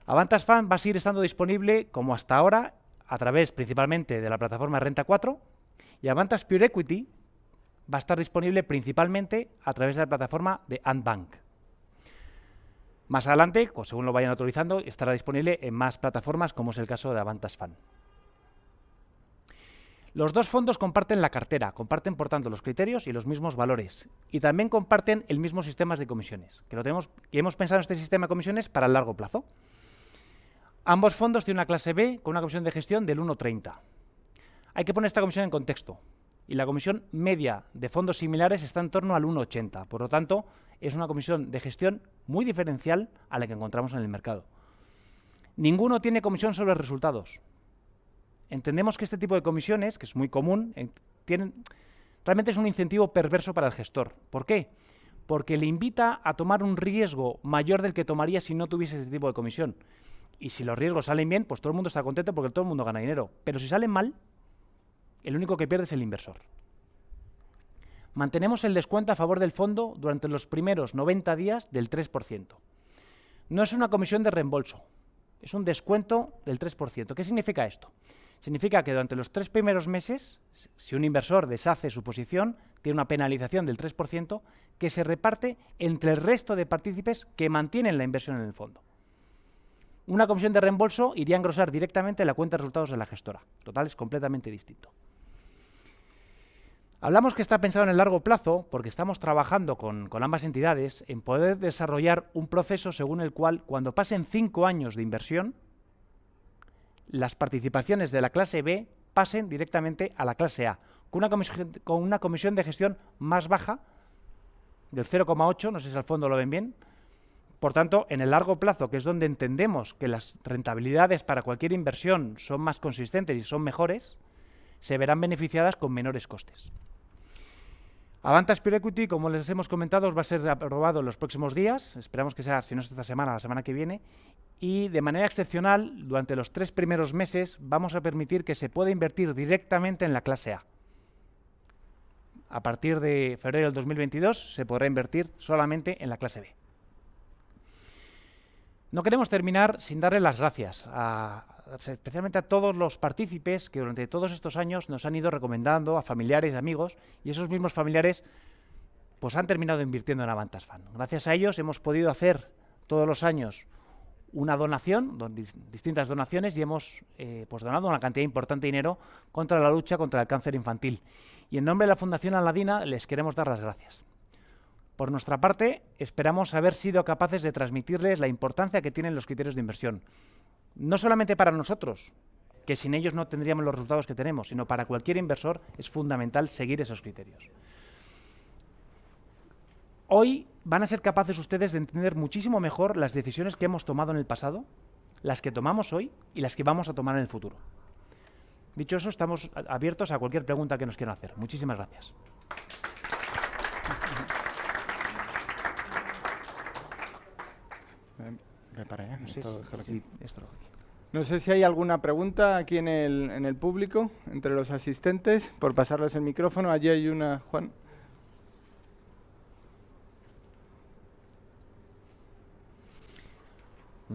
Avantage Fund va a seguir estando disponible, como hasta ahora, a través principalmente de la plataforma Renta 4, y Avantage Pure Equity va a estar disponible principalmente a través de la plataforma de Ant Bank. Más adelante, según lo vayan autorizando, estará disponible en más plataformas, como es el caso de Avantage Fund. Los dos fondos comparten la cartera, comparten por tanto los criterios y los mismos valores, y también comparten el mismo sistema de comisiones, que hemos pensado en este sistema de comisiones para el largo plazo. Ambos fondos tienen una clase B con una comisión de gestión del 1,30. Hay que poner esta comisión en contexto, y la comisión media de fondos similares está en torno al 1,80. Por lo tanto, es una comisión de gestión muy diferencial a la que encontramos en el mercado. Ninguno tiene comisión sobre resultados. Entendemos que este tipo de comisiones, que es muy común, realmente es un incentivo perverso para el gestor. ¿Por qué? Porque le invita a tomar un riesgo mayor del que tomaría si no tuviese este tipo de comisión. Y si los riesgos salen bien, pues todo el mundo está contento porque todo el mundo gana dinero. Pero si salen mal, el único que pierde es el inversor. Mantenemos el descuento a favor del fondo durante los primeros 90 días del 3%. No es una comisión de reembolso, es un descuento del 3%. ¿Qué significa esto? Significa que durante los 3 primeros meses, si un inversor deshace su posición, tiene una penalización del 3% que se reparte entre el resto de partícipes que mantienen la inversión en el fondo. Una comisión de reembolso iría a engrosar directamente la cuenta de resultados de la gestora. Total, es completamente distinto. Hablamos que está pensado en el largo plazo porque estamos trabajando con ambas entidades en poder desarrollar un proceso según el cual, cuando pasen 5 años de inversión, las participaciones de la clase B pasen directamente a la clase A, con una comisión de gestión más baja, del 0,8, no sé si al fondo lo ven bien. Por tanto, en el largo plazo, que es donde entendemos que las rentabilidades para cualquier inversión son más consistentes y son mejores, se verán beneficiadas con menores costes. Avantas Pure Equity, como les hemos comentado, os va a ser aprobado en los próximos días. Esperamos que sea, si no es esta semana, la semana que viene. Y de manera excepcional, durante los 3 primeros meses, vamos a permitir que se pueda invertir directamente en la clase A. A partir de febrero del 2022 se podrá invertir solamente en la clase B. No queremos terminar sin darle las gracias, especialmente a todos los partícipes que durante todos estos años nos han ido recomendando a familiares y amigos, y esos mismos familiares pues han terminado invirtiendo en Avantas Fund. Gracias a ellos hemos podido hacer todos los años una donación, distintas donaciones, y hemos pues donado una cantidad importante de dinero contra la lucha contra el cáncer infantil. Y en nombre de la Fundación Aladina les queremos dar las gracias. Por nuestra parte, esperamos haber sido capaces de transmitirles la importancia que tienen los criterios de inversión. No solamente para nosotros, que sin ellos no tendríamos los resultados que tenemos, sino para cualquier inversor es fundamental seguir esos criterios. Hoy van a ser capaces ustedes de entender muchísimo mejor las decisiones que hemos tomado en el pasado, las que tomamos hoy y las que vamos a tomar en el futuro. Dicho eso, estamos abiertos a cualquier pregunta que nos quieran hacer. Muchísimas gracias. No sé si hay alguna pregunta aquí en el público, entre los asistentes, por pasarles el micrófono. Allí hay una, Juan.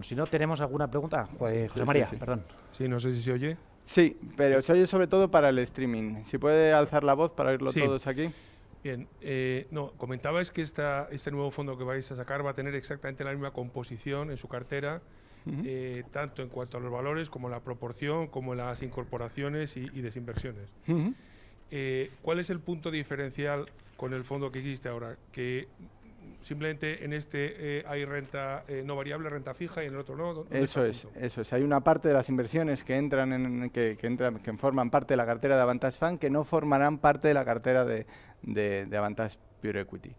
Si no tenemos alguna pregunta, pues José María, perdón. Sí, no sé si se oye. Sí, pero se oye sobre todo para el streaming. Si puede alzar la voz para oírlo todos aquí. Bien, no, comentabais que este nuevo fondo que vais a sacar va a tener exactamente la misma composición en su cartera, tanto en cuanto a los valores como la proporción, como las incorporaciones y desinversiones. ¿Cuál es el punto diferencial con el fondo que existe ahora? Que simplemente en este hay renta no variable, renta fija, y en el otro no. Eso es. Hay una parte de las inversiones que entran que forman parte de la cartera de Avantas Fund que no formarán parte de la cartera de Avantas Pure Equity,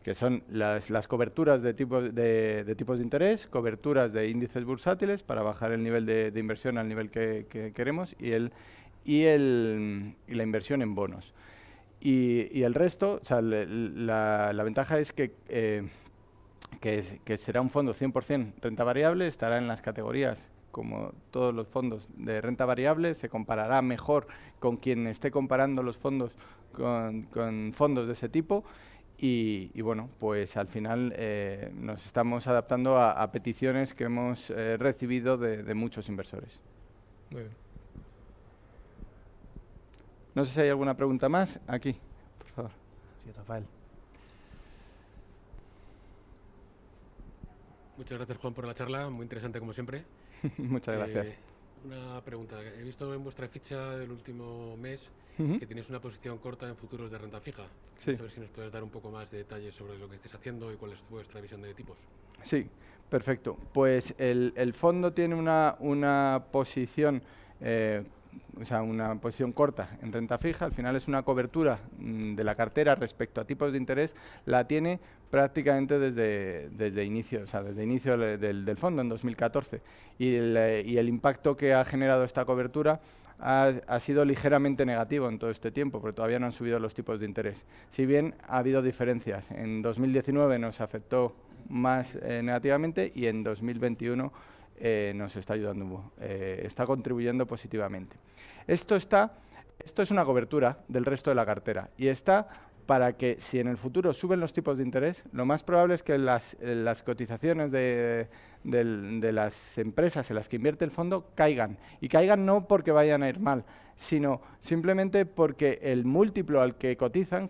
que son las coberturas de tipos de interés, coberturas de índices bursátiles para bajar el nivel de inversión al nivel que queremos y la inversión en bonos. Y el resto, o sea, la ventaja es que será un fondo 100% renta variable, estará en las categorías como todos los fondos de renta variable, se comparará mejor con quien esté comparando los fondos con fondos de ese tipo y bueno, pues al final nos estamos adaptando a peticiones que hemos recibido de muchos inversores. Muy bien. No sé si hay alguna pregunta más. Aquí, por favor. Sí, Rafael. Muchas gracias, Juan, por la charla. Muy interesante, como siempre. Muchas gracias. Una pregunta. He visto en vuestra ficha del último mes que tenéis una posición corta en futuros de renta fija. Sí. A ver si nos puedes dar un poco más de detalles sobre lo que estáis haciendo y cuál es vuestra visión de tipos. Sí, perfecto. Pues el fondo tiene una posición... o sea, una posición corta en renta fija, al final es una cobertura de la cartera respecto a tipos de interés, la tiene prácticamente desde inicio, o sea, desde inicio del fondo en 2014 y el impacto que ha generado esta cobertura ha sido ligeramente negativo en todo este tiempo, porque todavía no han subido los tipos de interés. Si bien ha habido diferencias, en 2019 nos afectó más negativamente y en 2021 nos está ayudando, está contribuyendo positivamente. Esto es una cobertura del resto de la cartera y está para que si en el futuro suben los tipos de interés, lo más probable es que las cotizaciones de las empresas en las que invierte el fondo caigan. Y caigan no porque vayan a ir mal, sino simplemente porque el múltiplo al que cotizan,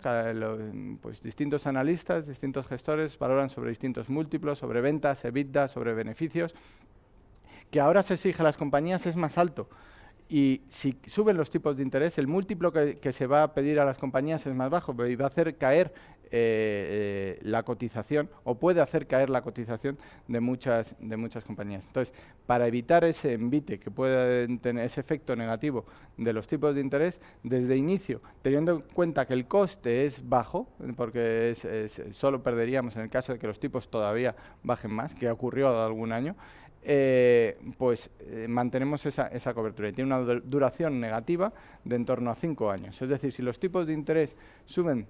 pues distintos analistas, distintos gestores valoran sobre distintos múltiplos, sobre ventas, EBITDA, sobre beneficios, que ahora se exige a las compañías es más alto. Y si suben los tipos de interés, el múltiplo que se va a pedir a las compañías es más bajo y va a hacer caer la cotización, o puede hacer caer la cotización de muchas compañías. Entonces, para evitar ese envite que pueda tener ese efecto negativo de los tipos de interés, desde inicio, teniendo en cuenta que el coste es bajo, porque solo perderíamos en el caso de que los tipos todavía bajen más, que ocurrió algún año, mantenemos esa cobertura y tiene una duración negativa de en torno a 5 años. Es decir, si los tipos de interés suben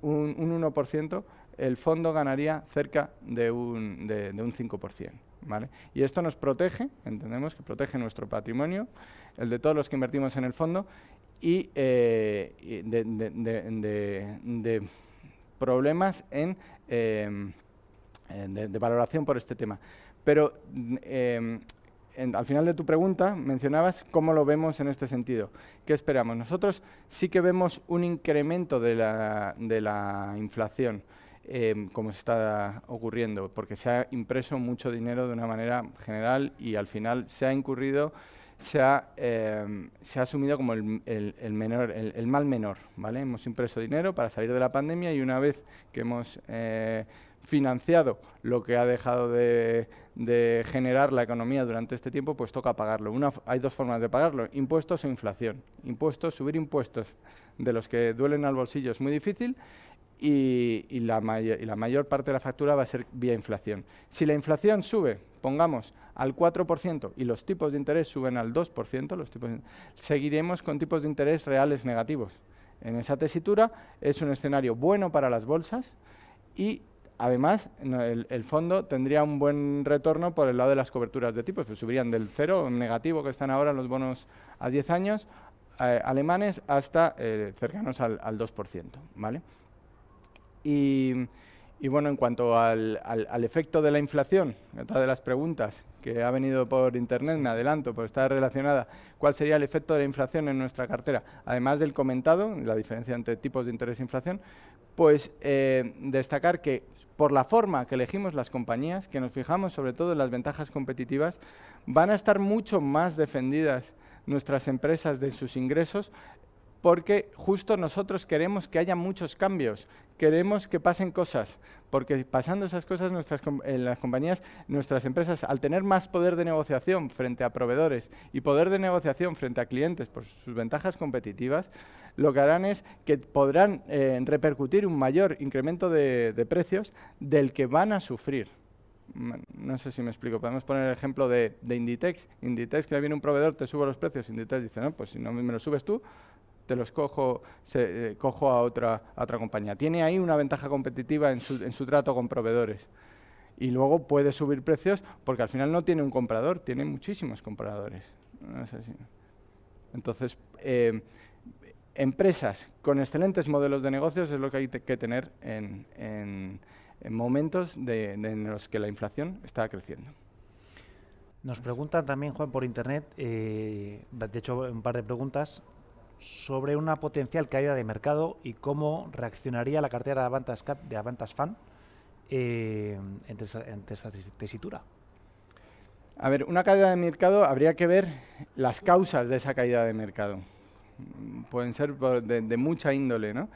un 1%, el fondo ganaría cerca de un 5%. ¿Vale? Y esto nos protege, entendemos que protege nuestro patrimonio, el de todos los que invertimos en el fondo, y de problemas de valoración por este tema. Pero al final de tu pregunta mencionabas cómo lo vemos en este sentido. ¿Qué esperamos? Nosotros sí que vemos un incremento de la inflación, como se está ocurriendo, porque se ha impreso mucho dinero de una manera general y al final se ha asumido como el mal menor, ¿vale? Hemos impreso dinero para salir de la pandemia y una vez que hemos financiado lo que ha dejado de generar la economía durante este tiempo, pues toca pagarlo. Hay dos formas de pagarlo, impuestos o inflación. Subir impuestos de los que duelen al bolsillo es muy difícil y la mayor parte de la factura va a ser vía inflación. Si la inflación sube, pongamos, al 4% y los tipos de interés suben al 2%, seguiremos con tipos de interés reales negativos. En esa tesitura es un escenario bueno para las bolsas y además el fondo tendría un buen retorno por el lado de las coberturas de tipos, pues subirían del 0 negativo que están ahora los bonos a 10 años alemanes hasta cercanos al 2%, ¿vale? Y bueno, en cuanto al efecto de la inflación, otra de las preguntas que ha venido por internet, me adelanto, pues está relacionada, ¿cuál sería el efecto de la inflación en nuestra cartera? Además del comentado, la diferencia entre tipos de interés e inflación, pues destacar que por la forma que elegimos las compañías, que nos fijamos sobre todo en las ventajas competitivas, van a estar mucho más defendidas nuestras empresas de sus ingresos, porque justo nosotros queremos que haya muchos cambios, queremos que pasen cosas, porque pasando esas cosas en las compañías, nuestras empresas, al tener más poder de negociación frente a proveedores y poder de negociación frente a clientes por sus ventajas competitivas, lo que harán es que podrán repercutir un mayor incremento de precios del que van a sufrir. No sé si me explico. Podemos poner el ejemplo de Inditex. Inditex, que viene un proveedor, te sube los precios. Inditex dice, no, pues si no me los subes tú, te los cojo a otra compañía. Tiene ahí una ventaja competitiva en su trato con proveedores. Y luego puede subir precios porque al final no tiene un comprador, tiene muchísimos compradores. No sé si. Entonces, empresas con excelentes modelos de negocios es lo que hay que tener en momentos en los que la inflación está creciendo. Nos preguntan también, Juan, por internet, de hecho un par de preguntas, sobre una potencial caída de mercado y cómo reaccionaría la cartera de Avantas Cap, de Avantas Fund, ante esta tesitura. A ver, una caída de mercado, habría que ver las causas de esa caída de mercado. Pueden ser de mucha índole, ¿no?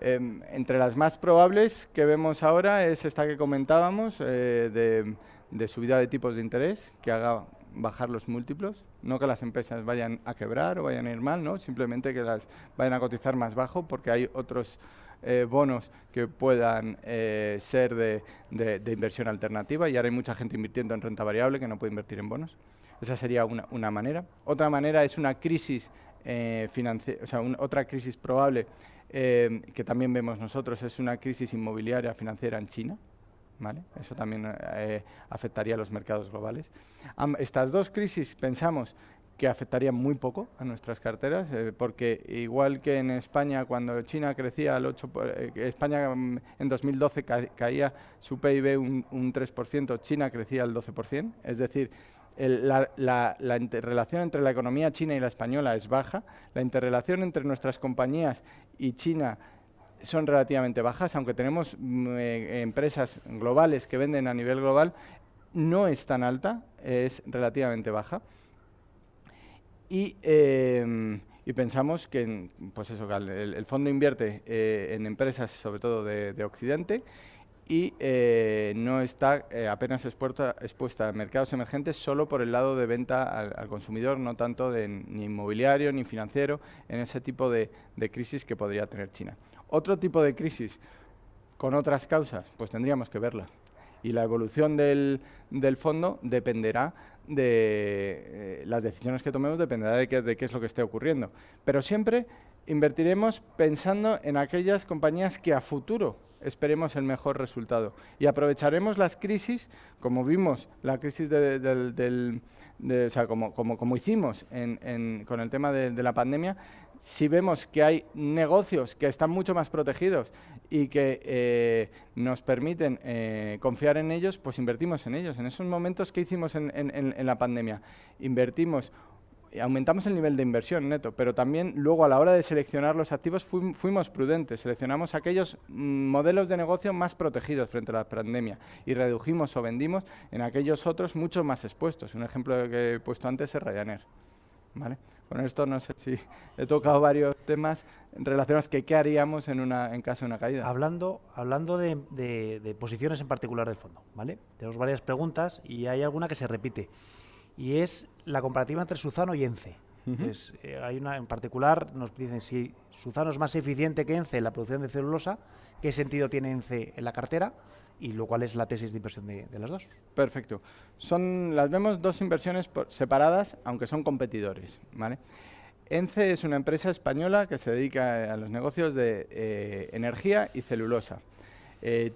Entre las más probables que vemos ahora es esta que comentábamos, de subida de tipos de interés, que haga bajar los múltiplos, no que las empresas vayan a quebrar o vayan a ir mal, ¿no? Simplemente que las vayan a cotizar más bajo porque hay otros bonos que puedan ser de inversión alternativa y ahora hay mucha gente invirtiendo en renta variable que no puede invertir en bonos. Esa sería una manera. Otra manera es una crisis financiera, o sea, otra crisis probable que también vemos nosotros es una crisis inmobiliaria financiera en China. ¿Vale? Eso también afectaría a los mercados globales. Estas dos crisis pensamos que afectarían muy poco a nuestras carteras, porque igual que en España, cuando China crecía al 8%, España en 2012 caía su PIB un 3%, China crecía al 12%, es decir, la interrelación entre la economía china y la española es baja, la interrelación entre nuestras compañías y China son relativamente bajas, aunque tenemos empresas globales que venden a nivel global, no es tan alta, es relativamente baja. Y Y pensamos que, pues eso, que el fondo invierte en empresas, sobre todo de Occidente, y no está apenas expuesta a mercados emergentes solo por el lado de venta al consumidor, no tanto ni inmobiliario ni financiero, en ese tipo de crisis que podría tener China. Otro tipo de crisis con otras causas, pues tendríamos que verla. Y la evolución del fondo dependerá de las decisiones que tomemos, dependerá de qué es lo que esté ocurriendo. Pero siempre invertiremos pensando en aquellas compañías que a futuro esperemos el mejor resultado. Y aprovecharemos las crisis, como vimos la crisis o sea, como hicimos con el tema de la pandemia. Si vemos que hay negocios que están mucho más protegidos y que nos permiten confiar en ellos, pues invertimos en ellos. En esos momentos, ¿qué hicimos en la pandemia? Invertimos, aumentamos el nivel de inversión neto, pero también luego a la hora de seleccionar los activos fuimos prudentes. Seleccionamos aquellos modelos de negocio más protegidos frente a la pandemia y redujimos o vendimos en aquellos otros mucho más expuestos. Un ejemplo que he puesto antes es Ryanair, ¿vale? Con esto no sé si he tocado varios temas relacionados que qué haríamos en caso de una caída. Hablando de posiciones en particular del fondo, ¿vale? Tenemos varias preguntas y hay alguna que se repite. Y es la comparativa entre Suzano y ENCE. Entonces, hay una en particular, nos dicen si Suzano es más eficiente que ENCE en la producción de celulosa, qué sentido tiene ENCE en la cartera y lo cual es la tesis de inversión de las dos. Perfecto. Las vemos dos inversiones separadas, aunque son competidores, ¿vale? ENCE es una empresa española que se dedica a los negocios de energía y celulosa.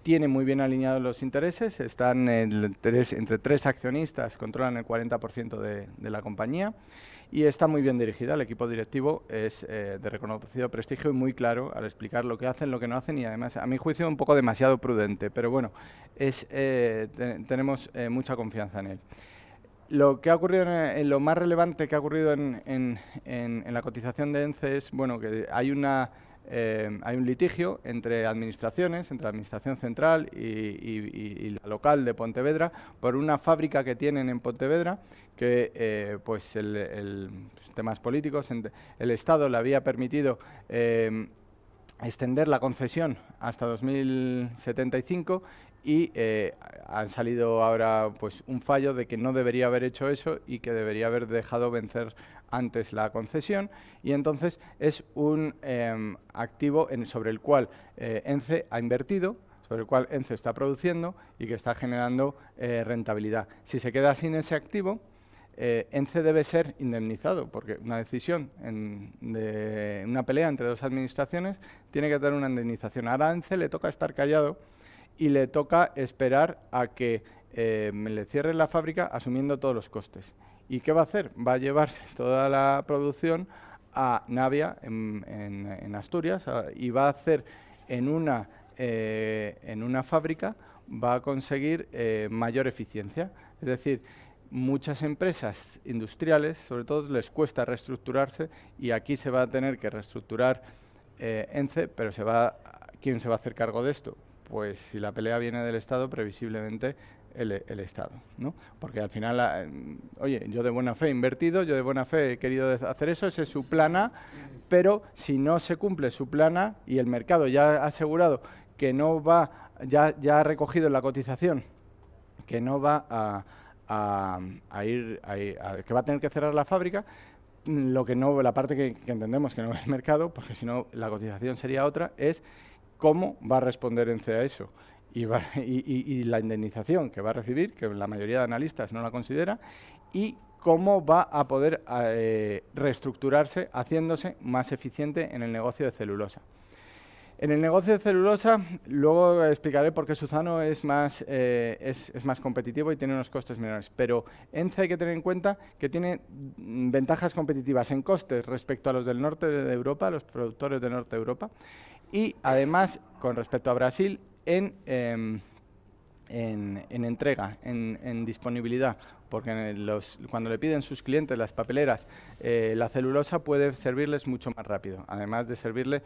Tiene muy bien alineados los intereses, están entre tres accionistas, controlan el 40% de la compañía y está muy bien dirigida. El equipo directivo es de reconocido prestigio y muy claro al explicar lo que hacen, lo que no hacen y además, a mi juicio, un poco demasiado prudente, pero bueno, tenemos mucha confianza en él. Lo que ha ocurrido, lo más relevante que ha ocurrido en la cotización de ENCE es, bueno, que hay un litigio entre administraciones, entre la Administración Central y la local de Pontevedra, por una fábrica que tienen en Pontevedra, que pues temas políticos, el Estado le había permitido extender la concesión hasta 2075 y han salido ahora pues un fallo de que no debería haber hecho eso y que debería haber dejado vencer antes la concesión, y entonces es un activo sobre el cual ENCE ha invertido, sobre el cual ENCE está produciendo y que está generando rentabilidad. Si se queda sin ese activo, ENCE debe ser indemnizado, porque una decisión de una pelea entre dos administraciones tiene que tener una indemnización. Ahora a ENCE le toca estar callado y le toca esperar a que le cierren la fábrica asumiendo todos los costes. ¿Y qué va a hacer? Va a llevarse toda la producción a Navia, en Asturias, y va a hacer en una fábrica, va a conseguir mayor eficiencia. Es decir, muchas empresas industriales, sobre todo, les cuesta reestructurarse y aquí se va a tener que reestructurar ENCE, pero ¿quién se va a hacer cargo de esto? Pues si la pelea viene del Estado, previsiblemente el Estado, ¿no? Porque al final, oye, yo de buena fe he invertido, yo de buena fe he querido hacer eso, ese es su plan A, pero si no se cumple su plan A y el mercado ya ha asegurado que no va, ya ha recogido en la cotización, que no va que va a tener que cerrar la fábrica, la parte que entendemos que no es el mercado, porque si no la cotización sería otra, es cómo va a responder ENCE a eso. Y la indemnización que va a recibir, que la mayoría de analistas no la considera, y cómo va a poder reestructurarse haciéndose más eficiente en el negocio de celulosa. En el negocio de celulosa, luego explicaré por qué Suzano es más competitivo y tiene unos costes menores, pero ENCE hay que tener en cuenta que tiene ventajas competitivas en costes respecto a los del norte de Europa, los productores del norte de Europa, y además, con respecto a Brasil, en entrega, en disponibilidad, porque cuando le piden sus clientes las papeleras, la celulosa puede servirles mucho más rápido, además de servirle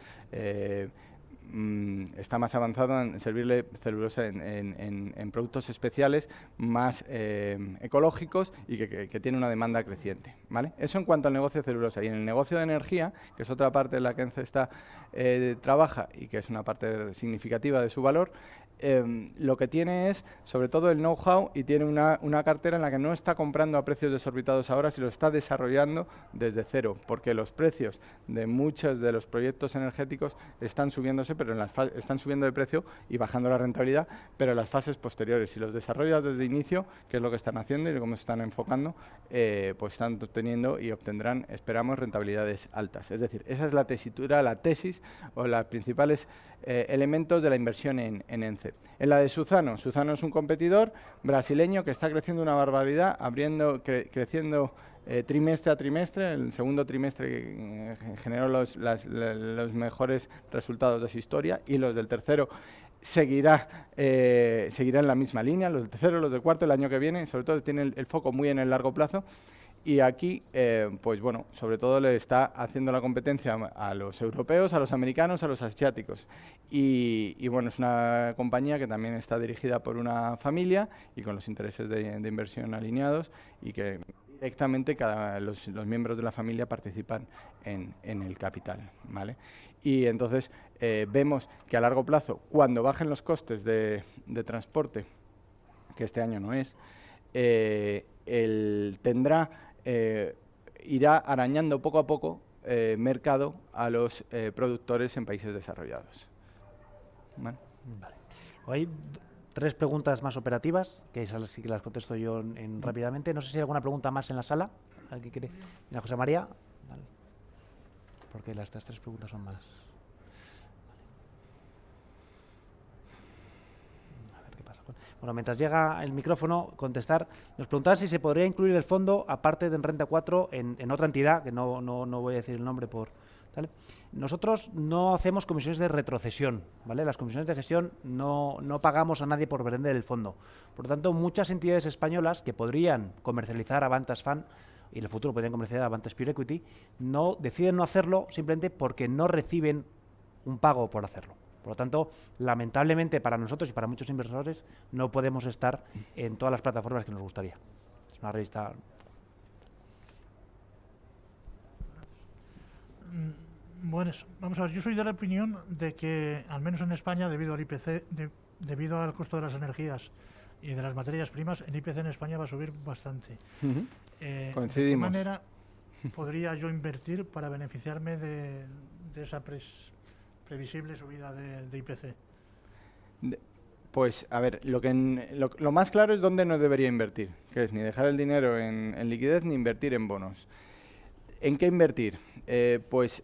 está más avanzado en servirle celulosa en productos especiales más ecológicos y que tiene una demanda creciente, ¿vale? Eso en cuanto al negocio de celulosa. Y en el negocio de energía, que es otra parte en la que ENCE trabaja y que es una parte significativa de su valor, lo que tiene es, sobre todo, el know-how y tiene una cartera en la que no está comprando a precios desorbitados ahora, sino lo está desarrollando desde cero, porque los precios de muchos de los proyectos energéticos están subiéndose, pero están subiendo de precio y bajando la rentabilidad, pero en las fases posteriores. Si los desarrollas desde inicio, que es lo que están haciendo y cómo se están enfocando, pues están obteniendo y obtendrán, esperamos, rentabilidades altas. Es decir, esa es la tesitura, la tesis o los principales elementos de la inversión en ENCE. En la de Suzano es un competidor brasileño que está creciendo una barbaridad, creciendo trimestre a trimestre. El segundo trimestre generó los mejores resultados de su historia y los del tercero seguirá en la misma línea, los del tercero, los del cuarto, el año que viene, sobre todo tiene el foco muy en el largo plazo. Y aquí, pues bueno, sobre todo le está haciendo la competencia a los europeos, a los americanos, a los asiáticos. Y bueno, es una compañía que también está dirigida por una familia y con los intereses de inversión alineados y que directamente los miembros de la familia participan en el capital, ¿vale? Y entonces vemos que a largo plazo, cuando bajen los costes de transporte, que este año no es, irá arañando poco a poco mercado a los productores en países desarrollados. ¿Vale? Vale. Hay 3 preguntas más operativas, que esas sí que las contesto yo rápidamente. No sé si hay alguna pregunta más en la sala. ¿Alguien quiere? Mira, José María. Vale. Porque estas 3 preguntas son más. Bueno, mientras llega el micrófono, contestar. Nos preguntaba si se podría incluir el fondo, aparte de en Renta 4, en otra entidad, que no voy a decir el nombre por... ¿vale? Nosotros no hacemos comisiones de retrocesión, ¿vale? Las comisiones de gestión no pagamos a nadie por vender el fondo. Por lo tanto, muchas entidades españolas que podrían comercializar Avantas Fund y en el futuro podrían comercializar Avantas Pure Equity, deciden no hacerlo simplemente porque no reciben un pago por hacerlo. Por lo tanto, lamentablemente para nosotros y para muchos inversores no podemos estar en todas las plataformas que nos gustaría. Es una revista... Bueno, vamos a ver, yo soy de la opinión de que, al menos en España, debido al IPC, debido al costo de las energías y de las materias primas, el IPC en España va a subir bastante. Coincidimos. ¿De qué manera podría yo invertir para beneficiarme de esa previsible subida de IPC? Pues, a ver, lo más claro es dónde no debería invertir, que es ni dejar el dinero en liquidez ni invertir en bonos. ¿En qué invertir? Pues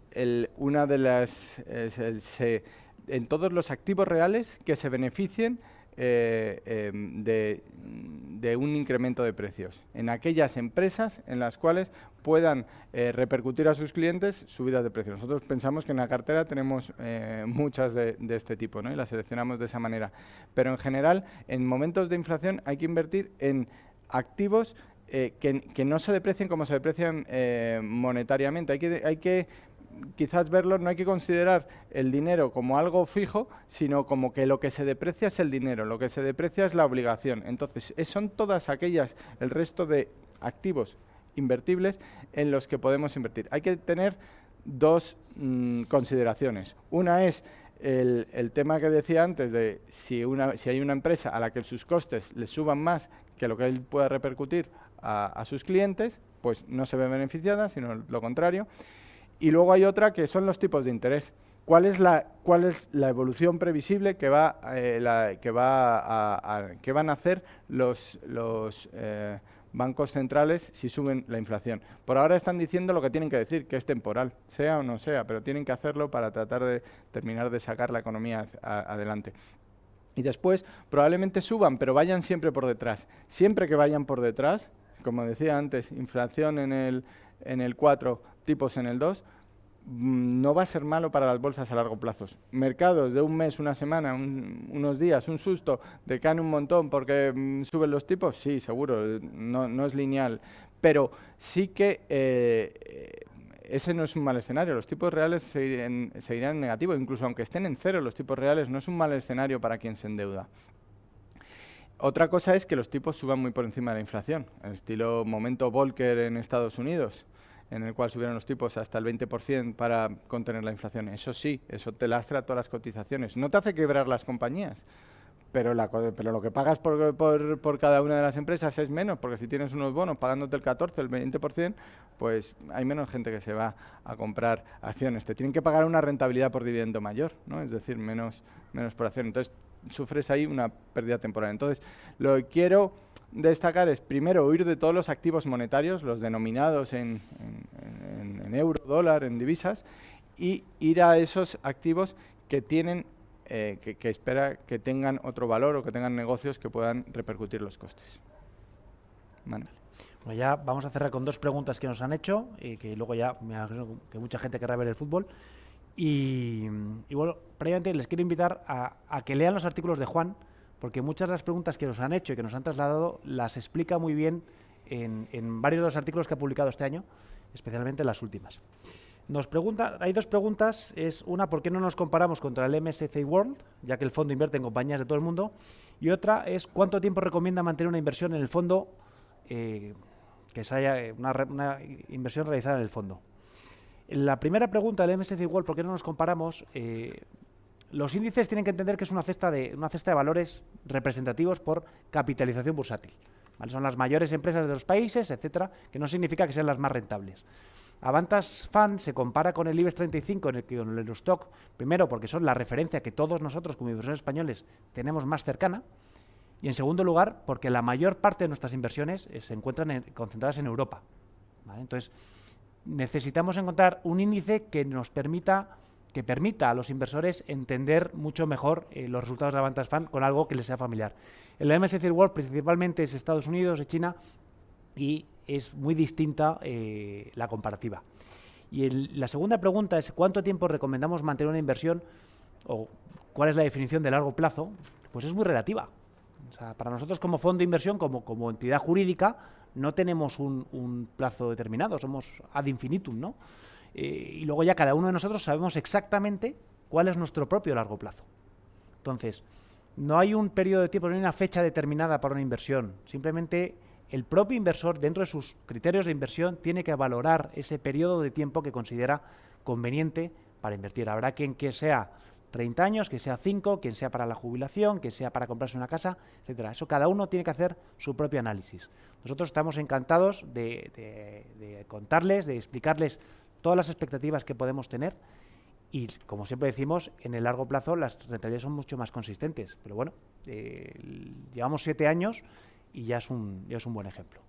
una de las... en todos los activos reales que se beneficien de un incremento de precios, en aquellas empresas en las cuales puedan repercutir a sus clientes subidas de precios. Nosotros pensamos que en la cartera tenemos muchas de este tipo, ¿no? Y las seleccionamos de esa manera. Pero en general, en momentos de inflación hay que invertir en activos que no se deprecien como se deprecian monetariamente. Hay que quizás verlo, no hay que considerar el dinero como algo fijo, sino como que lo que se deprecia es el dinero, lo que se deprecia es la obligación. Entonces, son todas aquellas, el resto de activos invertibles en los que podemos invertir. Hay que tener 2 consideraciones. Una es el tema que decía antes de si hay una empresa a la que sus costes le suban más que lo que él pueda repercutir a sus clientes, pues no se ve beneficiada, sino lo contrario. Y luego hay otra que son los tipos de interés. ¿Cuál es la evolución previsible que van a hacer los bancos centrales si suben la inflación? Por ahora están diciendo lo que tienen que decir, que es temporal, sea o no sea, pero tienen que hacerlo para tratar de terminar de sacar la economía adelante. Y después probablemente suban, pero vayan siempre por detrás. Siempre que vayan por detrás, como decía antes, inflación en el 4, tipos en el 2, no va a ser malo para las bolsas a largo plazo. Mercados de un mes, una semana, unos días, un susto, de caen un montón porque suben los tipos, sí, seguro, no es lineal. Pero sí que ese no es un mal escenario. Los tipos reales seguirán en negativo, incluso aunque estén en cero los tipos reales, no es un mal escenario para quien se endeuda. Otra cosa es que los tipos suban muy por encima de la inflación, el estilo momento Volcker en Estados Unidos, en el cual subieron los tipos hasta el 20% para contener la inflación. Eso sí, eso te lastra todas las cotizaciones. No te hace quebrar las compañías, pero lo que pagas por cada una de las empresas es menos, porque si tienes unos bonos pagándote el 14, el 20%, pues hay menos gente que se va a comprar acciones. Te tienen que pagar una rentabilidad por dividendo mayor, ¿no? Es decir, menos por acción. Entonces, sufres ahí una pérdida temporal. Entonces, lo que quiero destacar es, primero, huir de todos los activos monetarios, los denominados en euro, dólar, en divisas, y ir a esos activos que tienen que espera que tengan otro valor o que tengan negocios que puedan repercutir los costes. Vale. Bueno, ya vamos a cerrar con 2 preguntas que nos han hecho y que luego ya me imagino que mucha gente querrá ver el fútbol. Y bueno, previamente les quiero invitar a que lean los artículos de Juan, porque muchas de las preguntas que nos han hecho y que nos han trasladado las explica muy bien en varios de los artículos que ha publicado este año, especialmente las últimas. Nos pregunta, hay 2 preguntas, es una, ¿por qué no nos comparamos contra el MSCI World, ya que el fondo invierte en compañías de todo el mundo? Y otra es, ¿cuánto tiempo recomienda mantener una inversión en el fondo, que se haya una inversión realizada en el fondo? La primera pregunta del MSCI World, ¿por qué no nos comparamos? Los índices tienen que entender que es una cesta de valores representativos por capitalización bursátil, ¿vale? Son las mayores empresas de los países, etcétera, que no significa que sean las más rentables. Avantas Fund se compara con el IBEX 35 en el Eurostock, primero porque son la referencia que todos nosotros como inversores españoles tenemos más cercana, y en segundo lugar porque la mayor parte de nuestras inversiones se encuentran concentradas en Europa, ¿vale? Entonces, necesitamos encontrar un índice que nos permita a los inversores entender mucho mejor los resultados de Avantas Fund con algo que les sea familiar. El MSCI World principalmente es Estados Unidos, es China, y es muy distinta la comparativa. Y la segunda pregunta es, ¿cuánto tiempo recomendamos mantener una inversión o cuál es la definición de largo plazo? Pues es muy relativa. O sea, para nosotros como fondo de inversión, como entidad jurídica, no tenemos un plazo determinado, somos ad infinitum, ¿no? Y luego ya cada uno de nosotros sabemos exactamente cuál es nuestro propio largo plazo. Entonces, no hay un periodo de tiempo, no hay una fecha determinada para una inversión, simplemente el propio inversor, dentro de sus criterios de inversión, tiene que valorar ese periodo de tiempo que considera conveniente para invertir. Habrá quien que sea 30 años, que sea 5, quien sea para la jubilación, que sea para comprarse una casa, etcétera. Eso cada uno tiene que hacer su propio análisis. Nosotros estamos encantados de contarles, de explicarles todas las expectativas que podemos tener y, como siempre decimos, en el largo plazo las rentabilidades son mucho más consistentes. Pero bueno, llevamos 7 años y ya es un buen ejemplo.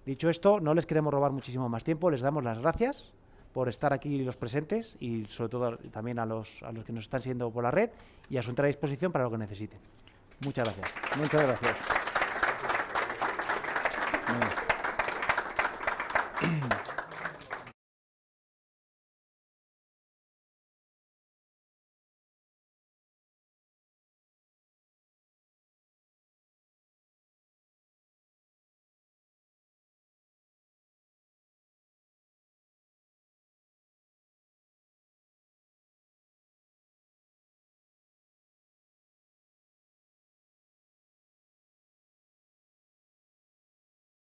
Dicho esto, no les queremos robar muchísimo más tiempo, les damos las gracias por estar aquí los presentes y sobre todo también a los que nos están siguiendo por la red y a su entera disposición para lo que necesiten. Muchas gracias. Muchas gracias.